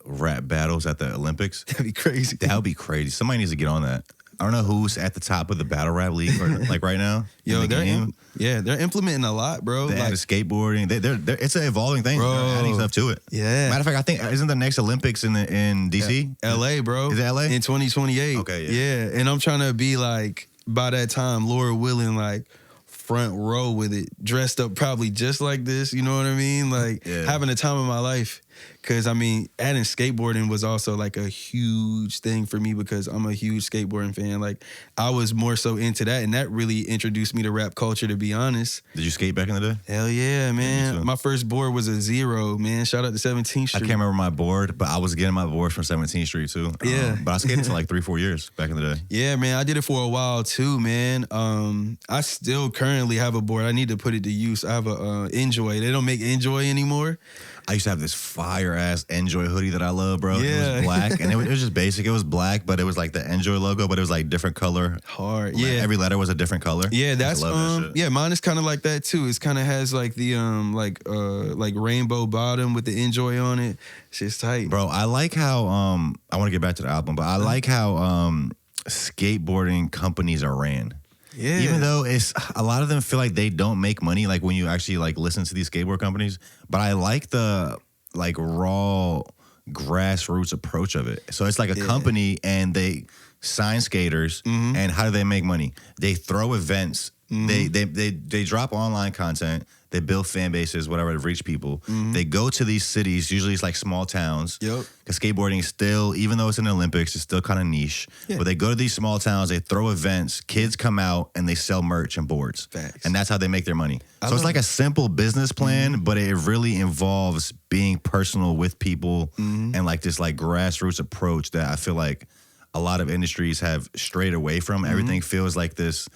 rap battles at the Olympics? That'd be crazy. That would be crazy. Somebody needs to get on that. I don't know who's at the top of the battle rap league like right now. Yo, they're implementing a lot, bro. They added skateboarding. They're it's an evolving thing. Bro. They're adding stuff to it. Yeah. Matter of fact, I think isn't the next Olympics in DC? LA, bro. Is it LA? In 2028. Okay, yeah. And I'm trying to be like, by that time, Lord willing, like front row with it, dressed up probably just like this. You know what I mean? Like having the time of my life. Because, adding skateboarding was also, like, a huge thing for me because I'm a huge skateboarding fan. Like, I was more so into that, and that really introduced me to rap culture, to be honest. Did you skate back in the day? Hell yeah, man. Yeah, my first board was a Zero, man. Shout out to 17th Street. I can't remember my board, but I was getting my board from 17th Street, too. Yeah. But I skated for, like, 3-4 years back in the day. Yeah, man. I did it for a while, too, man. I still currently have a board. I need to put it to use. I have a Enjoy. They don't make Enjoy anymore. I used to have this fire-ass Enjoy hoodie that I love, bro. Yeah. It was black, and it was just basic. It was black, but it was like the Enjoy logo, but it was like different color. Hard, yeah. Every letter was a different color. Yeah, that's that shit. Yeah, mine is kind of like that too. It kind of has like the like rainbow bottom with the Enjoy on it. Shit's tight, bro. I like how I want to get back to the album, but I like how skateboarding companies are ran. Yeah. Even though it's a lot of them feel like they don't make money, like when you actually like listen to these skateboard companies. But I like the like raw grassroots approach of it. So it's like a company and they sign skaters, and how do they make money? They throw events. They drop online content. They build fan bases, whatever, to reach people. They go to these cities. Usually it's like small towns. Yep. Because skateboarding is still, even though it's in the Olympics, it's still kind of niche. Yeah. But they go to these small towns. They throw events. Kids come out and they sell merch and boards. Facts. And that's how they make their money. So it's like a simple business plan, but it really involves being personal with people and like this like grassroots approach that I feel like a lot of industries have strayed away from. Everything feels like this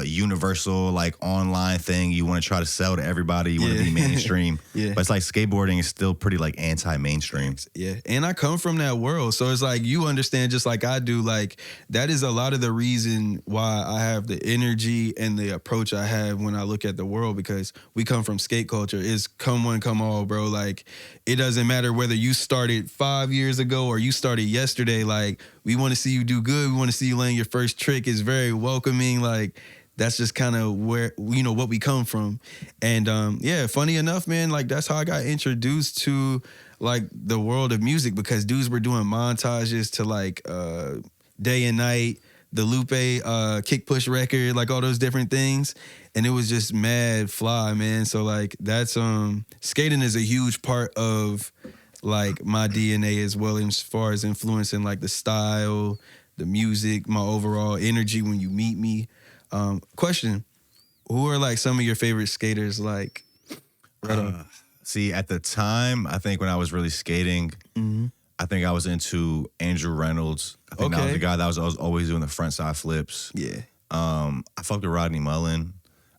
universal like online thing you want to try to sell to everybody. You want to be mainstream. But it's like skateboarding is still pretty like anti-mainstream. Yeah. And I come from that world. So it's like you understand just like I do, like that is a lot of the reason why I have the energy and the approach I have when I look at the world, because we come from skate culture. It's come one, come all, bro. Like it doesn't matter whether you started 5 years ago or you started yesterday. Like we want to see you do good. We want to see you land your first trick. It's very welcoming. Like that's just kind of where, you know, what we come from. And yeah, funny enough, man, like that's how I got introduced to like the world of music, because dudes were doing montages to like Day and Night, the Lupe kick push record, like all those different things. And it was just mad fly, man. So like that's skating is a huge part of like my DNA as well, as far as influencing like the style, the music, my overall energy when you meet me. Question, who are like some of your favorite skaters? Like, see, at the time, I think when I was really skating, I think I was into Andrew Reynolds. I think that was the guy that was always doing the front side flips. Yeah. I fucked with Rodney Mullen.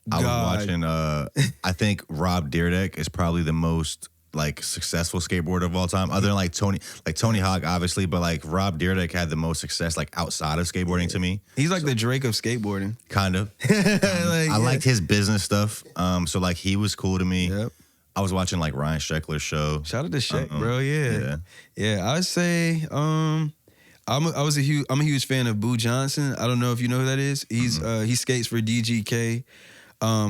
I was watching, I think Rob Dyrdek is probably the most like successful skateboarder of all time, other than like Tony Hawk, obviously, but like Rob Dyrdek had the most success like outside of skateboarding to me. He's like the Drake of skateboarding. Kind of. I liked his business stuff. So like he was cool to me. Yep. I was watching like Ryan Sheckler's show. Shout out to Sheck, bro. Yeah. I'd say I'm a huge fan of Boo Johnson. I don't know if you know who that is. He's he skates for DGK.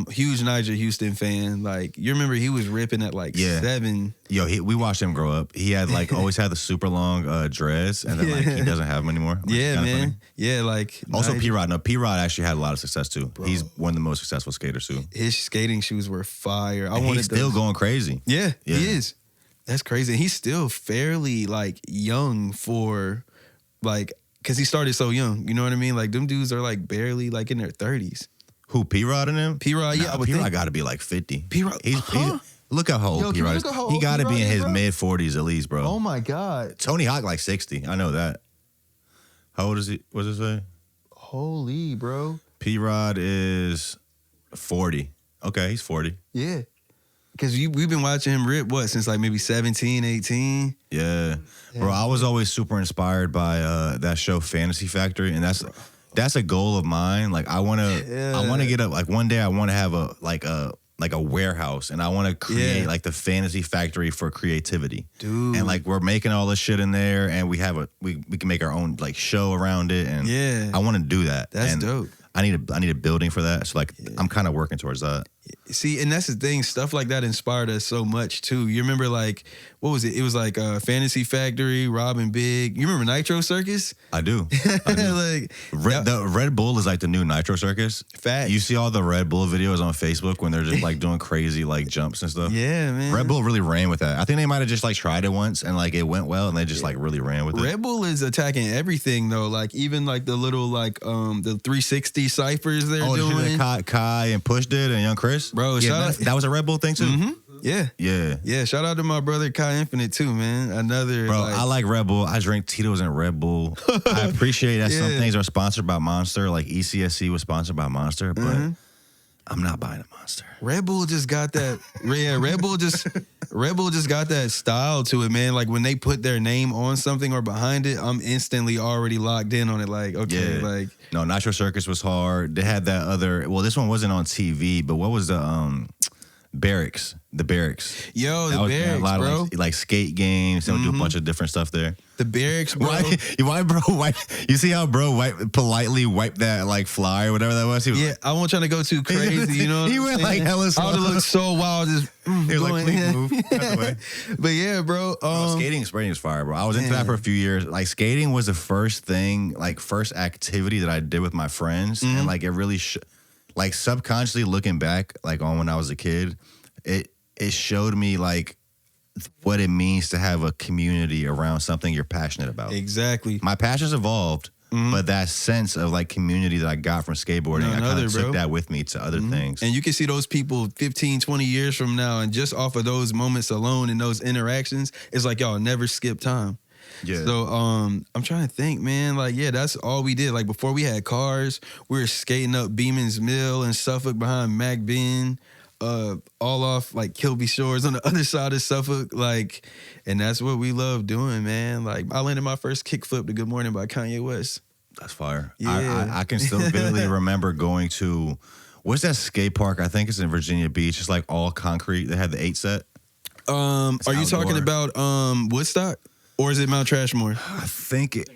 Huge Niger Houston fan. Like, you remember he was ripping at like 7. Yo, we watched him grow up. He had like always had the super long dreads, and then like he doesn't have them anymore. Yeah, man. Funny. Yeah, like also P-Rod. No, P-Rod actually had a lot of success too. Bro. He's one of the most successful skaters too. His skating shoes were fire. He's still going crazy. Yeah, he is. That's crazy. And he's still fairly like young for like, because he started so young. You know what I mean? Like, them dudes are like barely like in their 30s. Who, P-Rod and him? P-Rod, yeah. P-Rod got to be like 50. P-Rod, look how old P-Rod is. He got to be in his mid-40s at least, bro. Oh, my God. Tony Hawk like 60. I know that. How old is he? What does it say? Holy, bro. P-Rod is 40. Okay, he's 40. Yeah. Because we've been watching him rip, since like maybe 17, 18? Yeah. Bro, I was always super inspired by that show Fantasy Factory, and that's a goal of mine. Like, I want to get up. Like, one day I want to have a warehouse, and I want to create like the Fantasy Factory for creativity. Dude. And like, we're making all this shit in there, and we can make our own like show around it, and I want to do that. That's dope. I need a building for that. So like, I'm kind of working towards that. See, and that's the thing. Stuff like that inspired us so much too. You remember like, what was it? It was like Fantasy Factory, Robin Big. You remember Nitro Circus? I do. Like the Red Bull is like the new Nitro Circus. Fact. You see all the Red Bull videos on Facebook when they're just like doing crazy like jumps and stuff. Yeah, man. Red Bull really ran with that. I think they might have just like tried it once and like it went well, and they just like really ran with it. Red Bull is attacking everything though. Like, even like the little like the 360 ciphers they're doing. Kai and Push did and Young Chris. Bro, that was a Red Bull thing too. Mm-hmm. Yeah. Yeah. Shout out to my brother Kai Infinite too, man. Another bro. I like Red Bull. I drink Tito's and Red Bull. I appreciate that some things are sponsored by Monster. Like ECSC was sponsored by Monster, but I'm not buying a Monster. Red Bull just got that. Red Bull just got that style to it, man. Like, when they put their name on something or behind it, I'm instantly already locked in on it. Like, okay, like. No, Nitro Circus was hard. They had that other. Well, this one wasn't on TV, but what was the Barracks? The Barracks. Yo, the Barracks, a lot bro. Of like skate games. They would do a bunch of different stuff there. The Barracks, bro. Why, bro? You see how bro politely wiped that like fly or whatever that was? I wasn't trying to go too crazy, you know. He went like hella slow. I would have looked so wild, just he was like, please move. Away. But yeah, bro. Skating is fire, bro. I was into that for a few years. Like, skating was the first activity that I did with my friends, and like it really, like subconsciously looking back, like on when I was a kid, it showed me like what it means to have a community around something you're passionate about. Exactly. My passions evolved, but that sense of like community that I got from skateboarding, I kind of took that with me to other things. And you can see those people 15, 20 years from now, and just off of those moments alone and those interactions, it's like y'all never skip time. Yeah. So I'm trying to think, man. Like, that's all we did. Like, before we had cars, we were skating up Beeman's Mill in Suffolk behind Mac Ben. All off like Kilby Shores on the other side of Suffolk, like, and that's what we love doing, man. Like, I landed my first kickflip to Good Morning by Kanye West. That's fire. Yeah. I can still vividly remember going to, what's that skate park? I think it's in Virginia Beach. It's like all concrete. They had the 8 set. Are you talking about Woodstock, or is it Mount Trashmore? I think it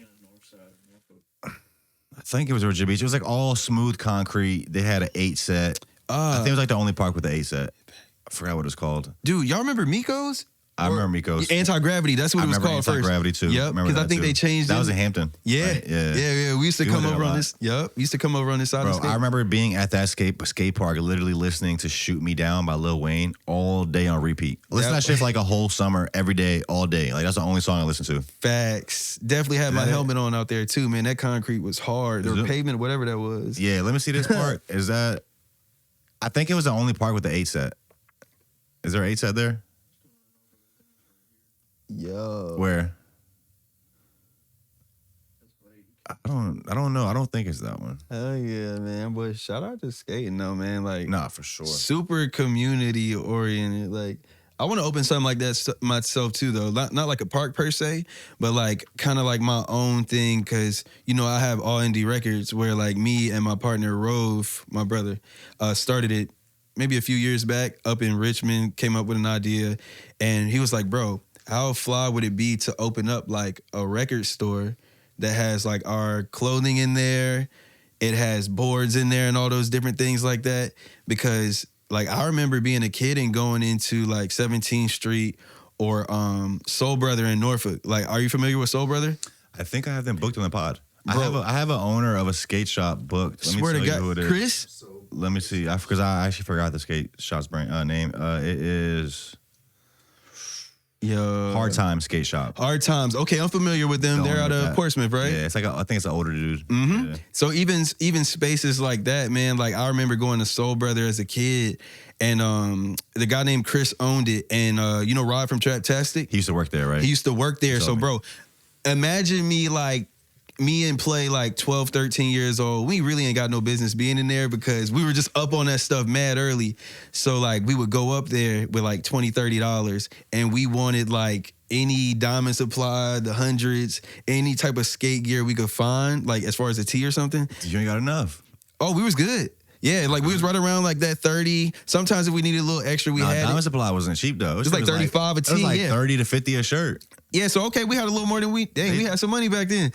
was Virginia Beach. It was like all smooth concrete. They had an 8 set. I think it was like the only park with the 8 set. I forgot what it was called. Dude, y'all remember Miko's? I remember Miko's. Anti-Gravity, that's what it was called first. Anti-Gravity too. Yep, because I think they changed it. That was in Hampton. Yeah. Right? Yeah. We used to come over on this. Yep. We used to come over on this side of the skate. I remember being at that skate park, literally listening to "Shoot Me Down" by Lil Wayne all day on repeat. Listen to that shit for like a whole summer, every day, all day. Like, that's the only song I listen to. Facts. Definitely had my helmet on out there too, man. That concrete was hard. Or pavement, whatever that was. Yeah. Let me see this part. Is that? I think it was the only park with the 8 set. Is there an 8 set there? Yo. Where? I don't know. I don't think it's that one. Hell yeah, man. But shout out to skating though, man. Like, nah, for sure. Super community oriented. Like, I want to open something like that myself too, though. Not like a park per se, but like kind of like my own thing. Cause you know, I have All Indie Records where like me and my partner Rove, my brother, started it maybe a few years back up in Richmond, came up with an idea, and he was like, bro, how fly would it be to open up like a record store that has like our clothing in there, it has boards in there and all those different things like that? Because like I remember being a kid and going into like 17th Street or Soul Brother in Norfolk. Like, are you familiar with Soul Brother? I think I have them booked on the pod. Bro. I have an owner of a skate shop booked. Let Swear me to tell you who God, it is. Chris? So Let me see. Because I actually forgot the skate shop's name. It is Yo. Hard Time Skate Shop. Hard Times. Okay, I'm familiar with them. They're out of Portsmouth, right? Yeah, it's like I think it's an older dude. Mm-hmm. Yeah. So even spaces like that, man, like I remember going to Soul Brother as a kid, and the guy named Chris owned it, and you know Rod from Traptastic? He used to work there, right? He used to work there. So me. bro, imagine me and Play like 12, 13 years old. We really ain't got no business being in there because we were just up on that stuff mad early. So like we would go up there with like $20, $30 and we wanted like any Diamond Supply, the hundreds, any type of skate gear we could find, like as far as a tee or something. You ain't got enough. Oh, we was good. Yeah, like we was right around like that 30. Sometimes if we needed a little extra, we had Diamond it. Supply wasn't cheap though. It was like 35 a tee. It was like yeah. 30 to 50 a shirt. Yeah, so okay, we had a little more than we had some money back then.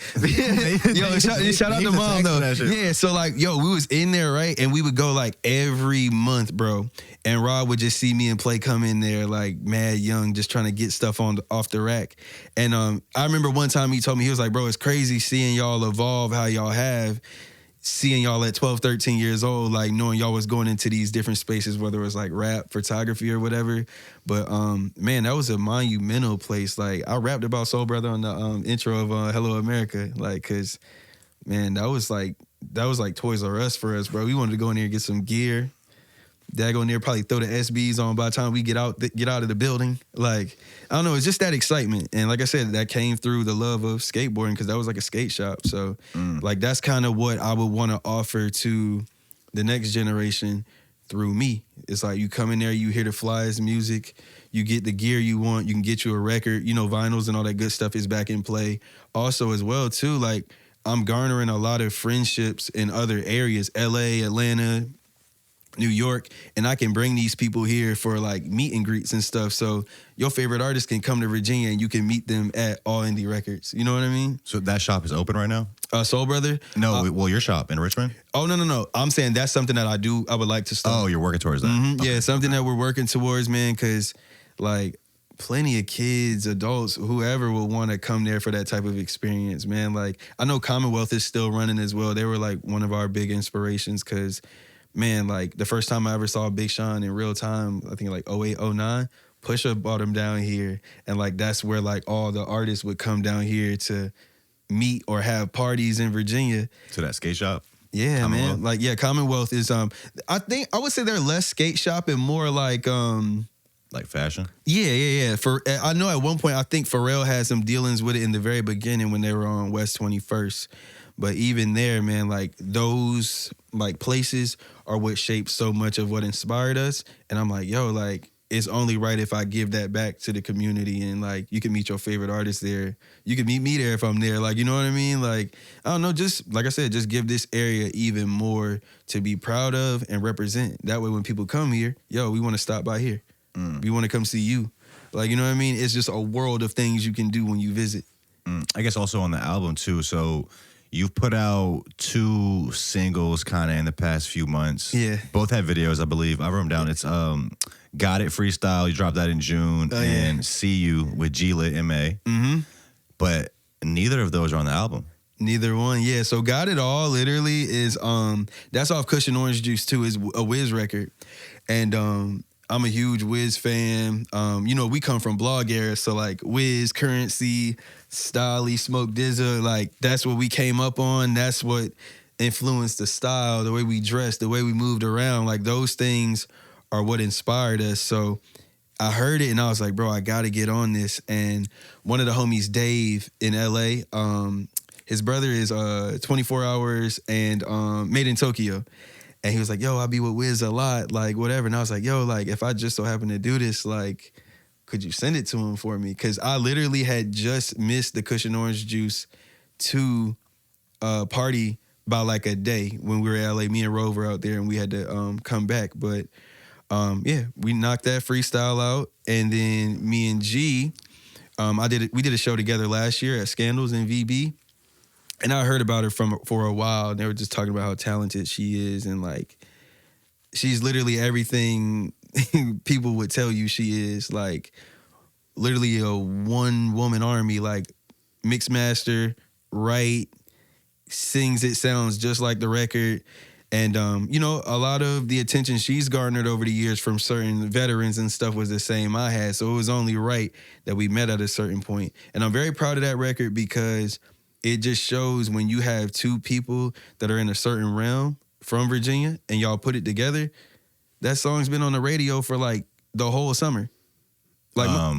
Yo, shout out to mom though. Yeah, so like, yo, we was in there, right? And we would go like every month, bro. And Rod would just see me and Play come in there like mad young, just trying to get stuff off the rack. And I remember one time he told me, he was like, bro, it's crazy seeing y'all evolve how y'all have. Seeing y'all at 12, 13 years old, like knowing y'all was going into these different spaces, whether it was like rap, photography or whatever. But man, that was a monumental place. Like I rapped about Soul Brother on the intro of Hello America. Like, cause man, that was like Toys R Us for us, bro. We wanted to go in there and get some gear. Dad go in there, probably throw the SBs on by the time we get out of the building. Like, I don't know, it's just that excitement. And like I said, that came through the love of skateboarding because that was like a skate shop. So like that's kind of what I would want to offer to the next generation through me. It's like you come in there, you hear the flyest music, you get the gear you want, you can get you a record, you know, vinyls and all that good stuff is back in play. Also as well too, like I'm garnering a lot of friendships in other areas, LA, Atlanta, New York, and I can bring these people here for like meet and greets and stuff. So your favorite artist can come to Virginia and you can meet them at All Indie Records. You know what I mean? So that shop is open right now? Soul Brother? No, well, your shop in Richmond? Oh, no. I'm saying that's something that I would like to start. Oh, you're working towards that. Mm-hmm. Okay. Yeah, something that we're working towards, man, because like plenty of kids, adults, whoever will want to come there for that type of experience, man. Like I know Commonwealth is still running as well. They were like one of our big inspirations because man, like the first time I ever saw Big Sean in real time, I think like 08, 09, Pusha brought him down here. And like that's where like all the artists would come down here to meet or have parties in Virginia. To that skate shop? Yeah, man. Like, yeah, Commonwealth is I would say they're less skate shop and more like fashion? Yeah. I know at one point I think Pharrell had some dealings with it in the very beginning when they were on West 21st. But even there, man, like those like places are what shaped so much of what inspired us. And I'm like, yo, like it's only right if I give that back to the community and like you can meet your favorite artist there. You can meet me there if I'm there. Like, you know what I mean? Like, I don't know, just like I said, just give this area even more to be proud of and represent. That way when people come here, yo, we want to stop by here. We want to come see you. Like, you know what I mean? It's just a world of things you can do when you visit. I guess also on the album too. So you've put out 2 singles kind of in the past few months. Yeah. Both have videos, I believe. I wrote them down. It's Got It Freestyle. You dropped that in June. Oh, yeah. And See You with G-Lit in May. Mm-hmm. But neither of those are on the album. Neither one. Yeah, so Got It All literally is, that's off Cushion Orange Juice too. Is a Wiz record. And I'm a huge Wiz fan. You know, we come from blog era, so like Wiz, Currency, Styley, Smoke Dizza, like that's what we came up on. That's what influenced the style, the way we dressed, the way we moved around. Like those things are what inspired us. So I heard it and I was like, bro, I gotta get on this. And one of the homies, Dave in LA, his brother is 24 Hours and Made in Tokyo. And he was like, yo, I be with Wiz a lot, like whatever. And I was like, yo, like if I just so happen to do this, like, could you send it to him for me? Because I literally had just missed the Cushion Orange Juice 2 party by like a day when we were in LA. Me and Rove were out there and we had to come back. But yeah, we knocked that freestyle out, and then me and G, we did a show together last year at Scandals in VB, and I heard about her for a while. And they were just talking about how talented she is, and like she's literally everything people would tell you she is. Like literally a one-woman army, like mix master, write, sings it, sounds just like the record. And, you know, a lot of the attention she's garnered over the years from certain veterans and stuff was the same I had. So it was only right that we met at a certain point. And I'm very proud of that record because it just shows when you have two people that are in a certain realm from Virginia and y'all put it together, that song's been on the radio for like the whole summer. Like,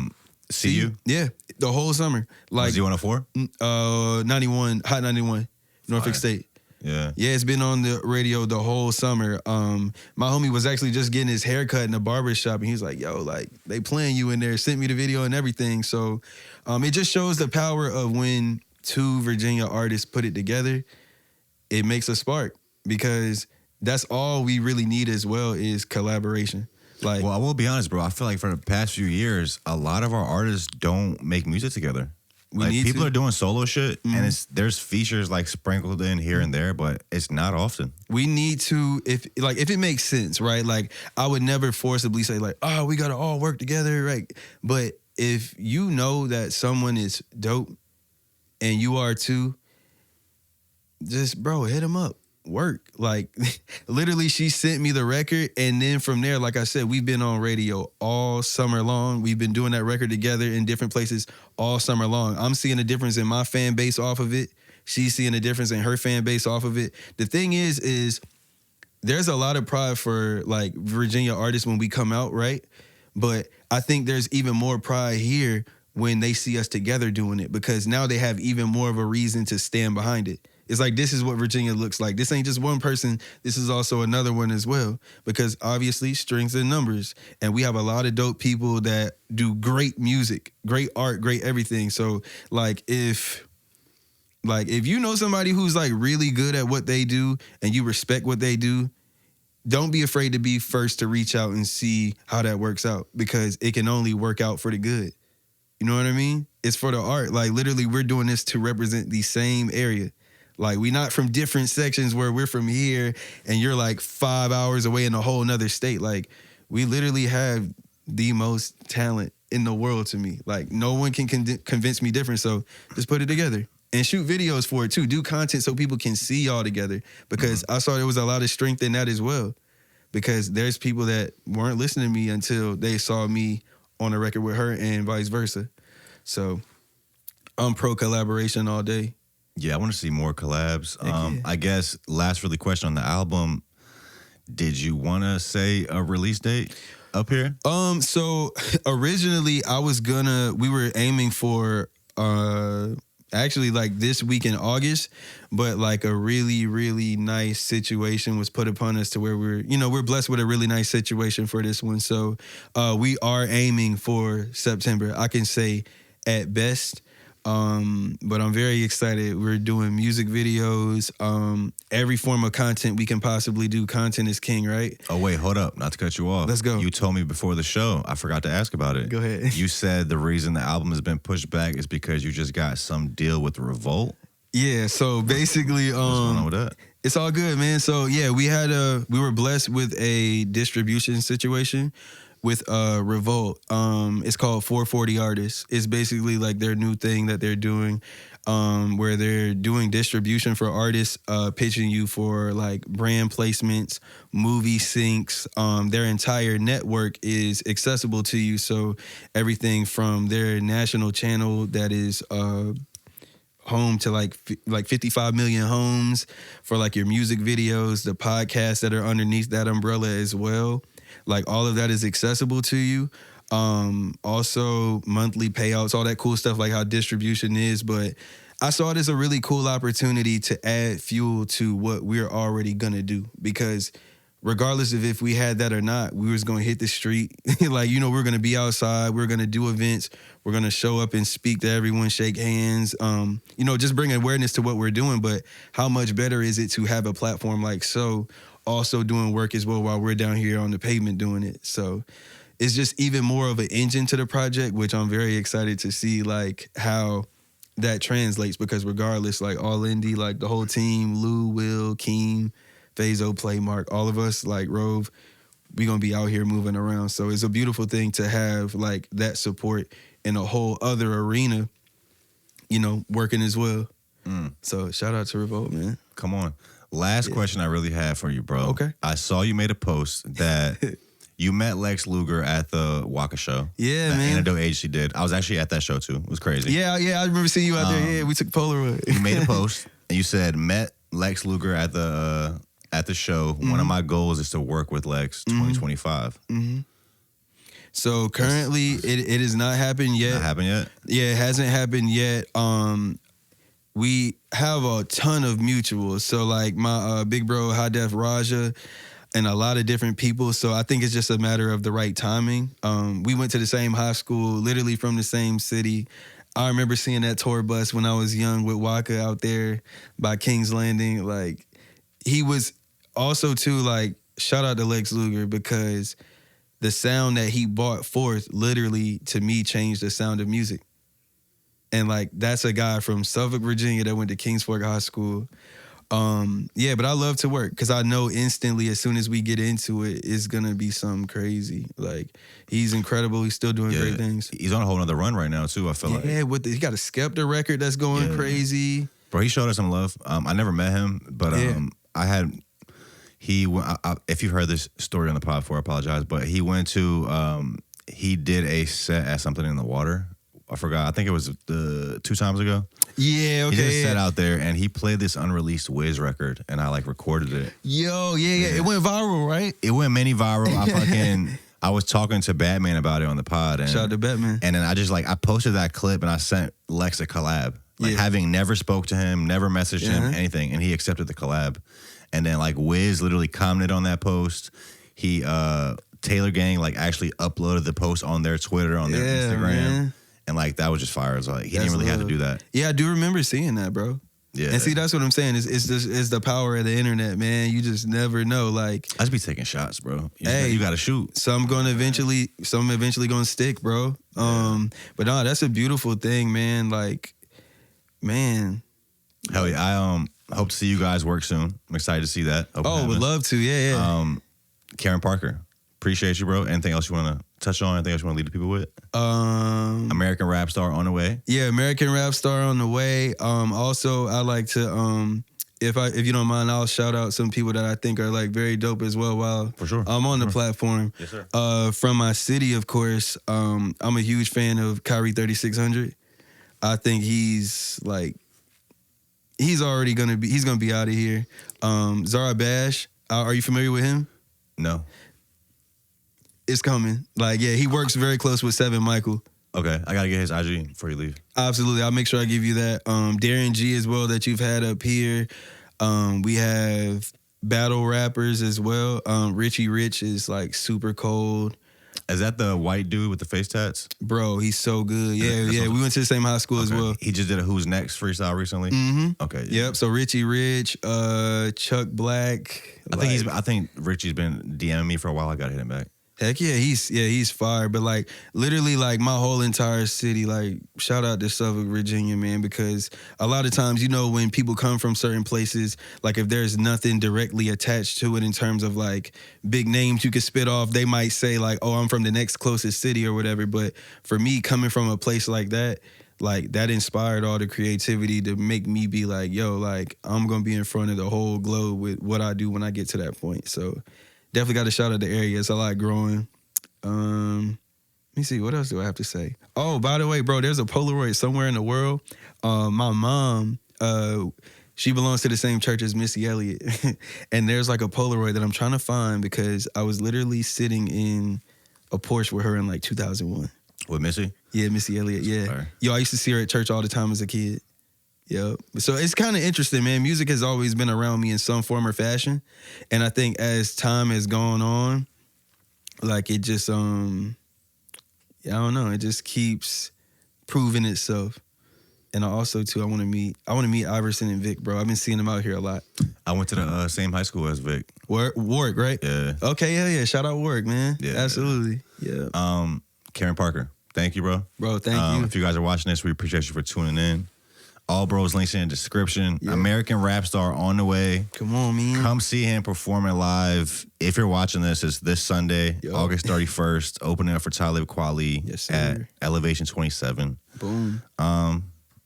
See You? Yeah, the whole summer. Like Was he 104? 91, Hot 91, Norfolk State. Yeah. Yeah, it's been on the radio the whole summer. My homie was actually just getting his hair cut in the barber shop, and he was like, yo, like, they playing you in there, sent me the video and everything. So it just shows the power of when two Virginia artists put it together, it makes a spark, because that's all we really need as well is collaboration. Like, well, I will be honest, bro. I feel like for the past few years, a lot of our artists don't make music together. Like people are doing solo shit, and there's features like sprinkled in here and there, but it's not often. We need to, if it makes sense, right? Like I would never forcibly say like, oh, we gotta all work together, right? But if you know that someone is dope and you are too, just bro, hit them up. Work. Like literally she sent me the record, and then from there, like I said, we've been on radio all summer long. We've been doing that record together in different places all summer long. I'm seeing a difference in my fan base off of it. She's seeing a difference in her fan base off of it. The thing is there's a lot of pride for like Virginia artists when we come out, right? But I think there's even more pride here when they see us together doing it, because now they have even more of a reason to stand behind it. It's like, this is what Virginia looks like. This ain't just one person. This is also another one as well, because obviously strengths in numbers. And we have a lot of dope people that do great music, great art, great everything. So like if you know somebody who's like really good at what they do and you respect what they do, don't be afraid to be first to reach out and see how that works out, because it can only work out for the good. You know what I mean? It's for the art. Like literally we're doing this to represent the same area. Like, we not from different sections where we're from here and you're like 5 hours away in a whole nother state. Like, we literally have the most talent in the world to me. Like, no one can convince me different. So just put it together and shoot videos for it too. Do content so people can see y'all together, because I saw there was a lot of strength in that as well, because there's people that weren't listening to me until they saw me on a record with her and vice versa. So I'm pro collaboration all day. Yeah, I want to see more collabs. I guess last really question on the album, did you want to say a release date up here? So originally we were aiming for actually like this week in August, but like a really, really nice situation was put upon us to where we're blessed with a really nice situation for this one. So we are aiming for September. I can say at best. But I'm very excited. We're doing music videos, every form of content we can possibly do. Content is king, right? Oh, wait, hold up. Not to cut you off. Let's go. You told me before the show. I forgot to ask about it. Go ahead. You said the reason the album has been pushed back is because you just got some deal with Revolt. Yeah, so basically, what's going on with that? It's all good, man. So yeah, we were blessed with a distribution situation with Revolt. It's called 440 Artists. It's basically like their new thing that they're doing, where they're doing distribution for artists, pitching you for like brand placements, movie syncs. Their entire network is accessible to you. So everything from their national channel that is home to like 55 million homes for like your music videos, the podcasts that are underneath that umbrella as well. Like all of that is accessible to you. Also monthly payouts, all that cool stuff, like how distribution is. But I saw it as a really cool opportunity to add fuel to what we're already going to do, because regardless of if we had that or not, we was going to hit the street. Like, we're going to be outside. We're going to do events. We're going to show up and speak to everyone, shake hands, just bring awareness to what we're doing. But how much better is it to have a platform like So also doing work as well while we're down here on the pavement doing it. So it's just even more of an engine to the project, which I'm very excited to see like how that translates, because regardless, like all indie, like the whole team, Lou, Will, Keem, Fazo, Play, Mark, all of us, like Rove, we gonna be out here moving around. So it's a beautiful thing to have like that support in a whole other arena, you know, working as well. So shout out to Revolt, man. Come on. Last question I really have for you, bro. Okay. I saw you made a post that you met Lex Luger at the Waka show. Yeah, that man. Antidote Agency did. I was actually at that show too. It was crazy. Yeah, I remember seeing you out there. Yeah, we took Polaroid. You made a post and you said, met Lex Luger at the show. One of my goals is to work with Lex 2025. So currently, it has not happened yet. Not happened yet? Yeah, it hasn't happened yet. We have a ton of mutuals. So like my big bro, High Def Raja, and a lot of different people. So I think it's just a matter of the right timing. We went to the same high school, literally from the same city. I remember seeing that tour bus when I was young with Waka out there by King's Landing. Like, he was also too, like, shout out to Lex Luger, because the sound that he brought forth literally to me changed the sound of music. And like, that's a guy from Suffolk, Virginia that went to Kings Fork High School. Yeah, but I love to work because I know instantly as soon as we get into it, it's going to be something crazy. Like, he's incredible. He's still doing great things. He's on a whole nother run right now too, I feel like. Yeah, he got a Skepta record that's going crazy. Bro, he showed us some love. I never met him, but if you've heard this story on the pod before, I apologize, but he went to, he did a set at Something in the Water. I forgot. I think it was 2 times ago. Yeah, okay. He just sat out there and he played this unreleased Wiz record, and I like recorded it. Yo, yeah. It went viral, right? It went mini viral. I was talking to Batman about it on the pod. And, shout out to Batman. And then I posted that clip and I sent Lex a collab. Like, having never spoke to him, never messaged him, anything, and he accepted the collab. And then like Wiz literally commented on that post. He Taylor Gang like actually uploaded the post on their Twitter, on their Instagram. Man. And like, that was just fire. It's like, he didn't really have to do that. Yeah, I do remember seeing that, bro. Yeah. And see, that's what I'm saying. It's the power of the internet, man. You just never know. Like, I just be taking shots, bro. You gotta shoot. Some eventually gonna stick, bro. But no, that's a beautiful thing, man. Like, man. Hell yeah. I hope to see you guys work soon. I'm excited to see that. Would love to. Yeah. Karen Parker, appreciate you, bro. Anything else you want to touch on? Anything else you want to leave the people with? American Rapstar on the way. Yeah, American Rapstar on the way. Also, I like to, if you don't mind, I'll shout out some people that I think are like very dope as well while for sure I'm on the platform. Yes, sir. From my city, of course. I'm a huge fan of Kyrie 3600. I think he's gonna be out of here. Zara Bash, are you familiar with him? No. It's coming. Like, yeah, he works very close with Seven Michael. Okay, I gotta get his IG before you leave. Absolutely, I'll make sure I give you that. Darren G as well that you've had up here. We have battle rappers as well. Richie Rich is like super cold. Is that the white dude with the face tats? Bro, he's so good. Yeah. We went to the same high school as well. He just did a Who's Next freestyle recently. Okay. Yeah. Yep. So Richie Rich, Chuck Black. I think Richie's been DMing me for a while. I gotta hit him back. Heck yeah, he's fire. But like literally like my whole entire city, like shout out to Suffolk, Virginia, man, because a lot of times, you know, when people come from certain places, like if there's nothing directly attached to it in terms of like big names you could spit off, they might say like, oh, I'm from the next closest city or whatever. But for me, coming from a place like that inspired all the creativity to make me be like, yo, like I'm gonna be in front of the whole globe with what I do when I get to that point. So definitely got to shout out the area. It's a lot growing. Let me see. What else do I have to say? Oh, by the way, bro, there's a Polaroid somewhere in the world. My mom, she belongs to the same church as Missy Elliott. And there's like a Polaroid that I'm trying to find because I was literally sitting in a Porsche with her in like 2001. With Missy? Yeah, Missy Elliott, yeah. Fire. Yo, I used to see her at church all the time as a kid. Yep. So it's kind of interesting, man. Music has always been around me in some form or fashion. And I think as time has gone on, like it just, I don't know, it just keeps proving itself. And I also too, I want to meet Iverson and Vic, bro. I've been seeing them out here a lot. I went to the same high school as Vic. Warwick, right? Yeah. Okay, yeah. Shout out Warwick, man. Yeah. Absolutely. Yeah. Karen Parker, thank you, bro. Bro, thank you. If you guys are watching this, we appreciate you for tuning in. All bros links in the description. Yeah. American Rapstar on the way. Come on, man. Come see him performing live. If you're watching this, it's this Sunday, Yo. August 31st, opening up for Talib Kweli Yes, sir. at Elevation 27. Boom.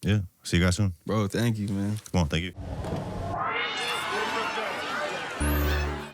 Yeah. See you guys soon. Bro, thank you, man. Come on, thank you.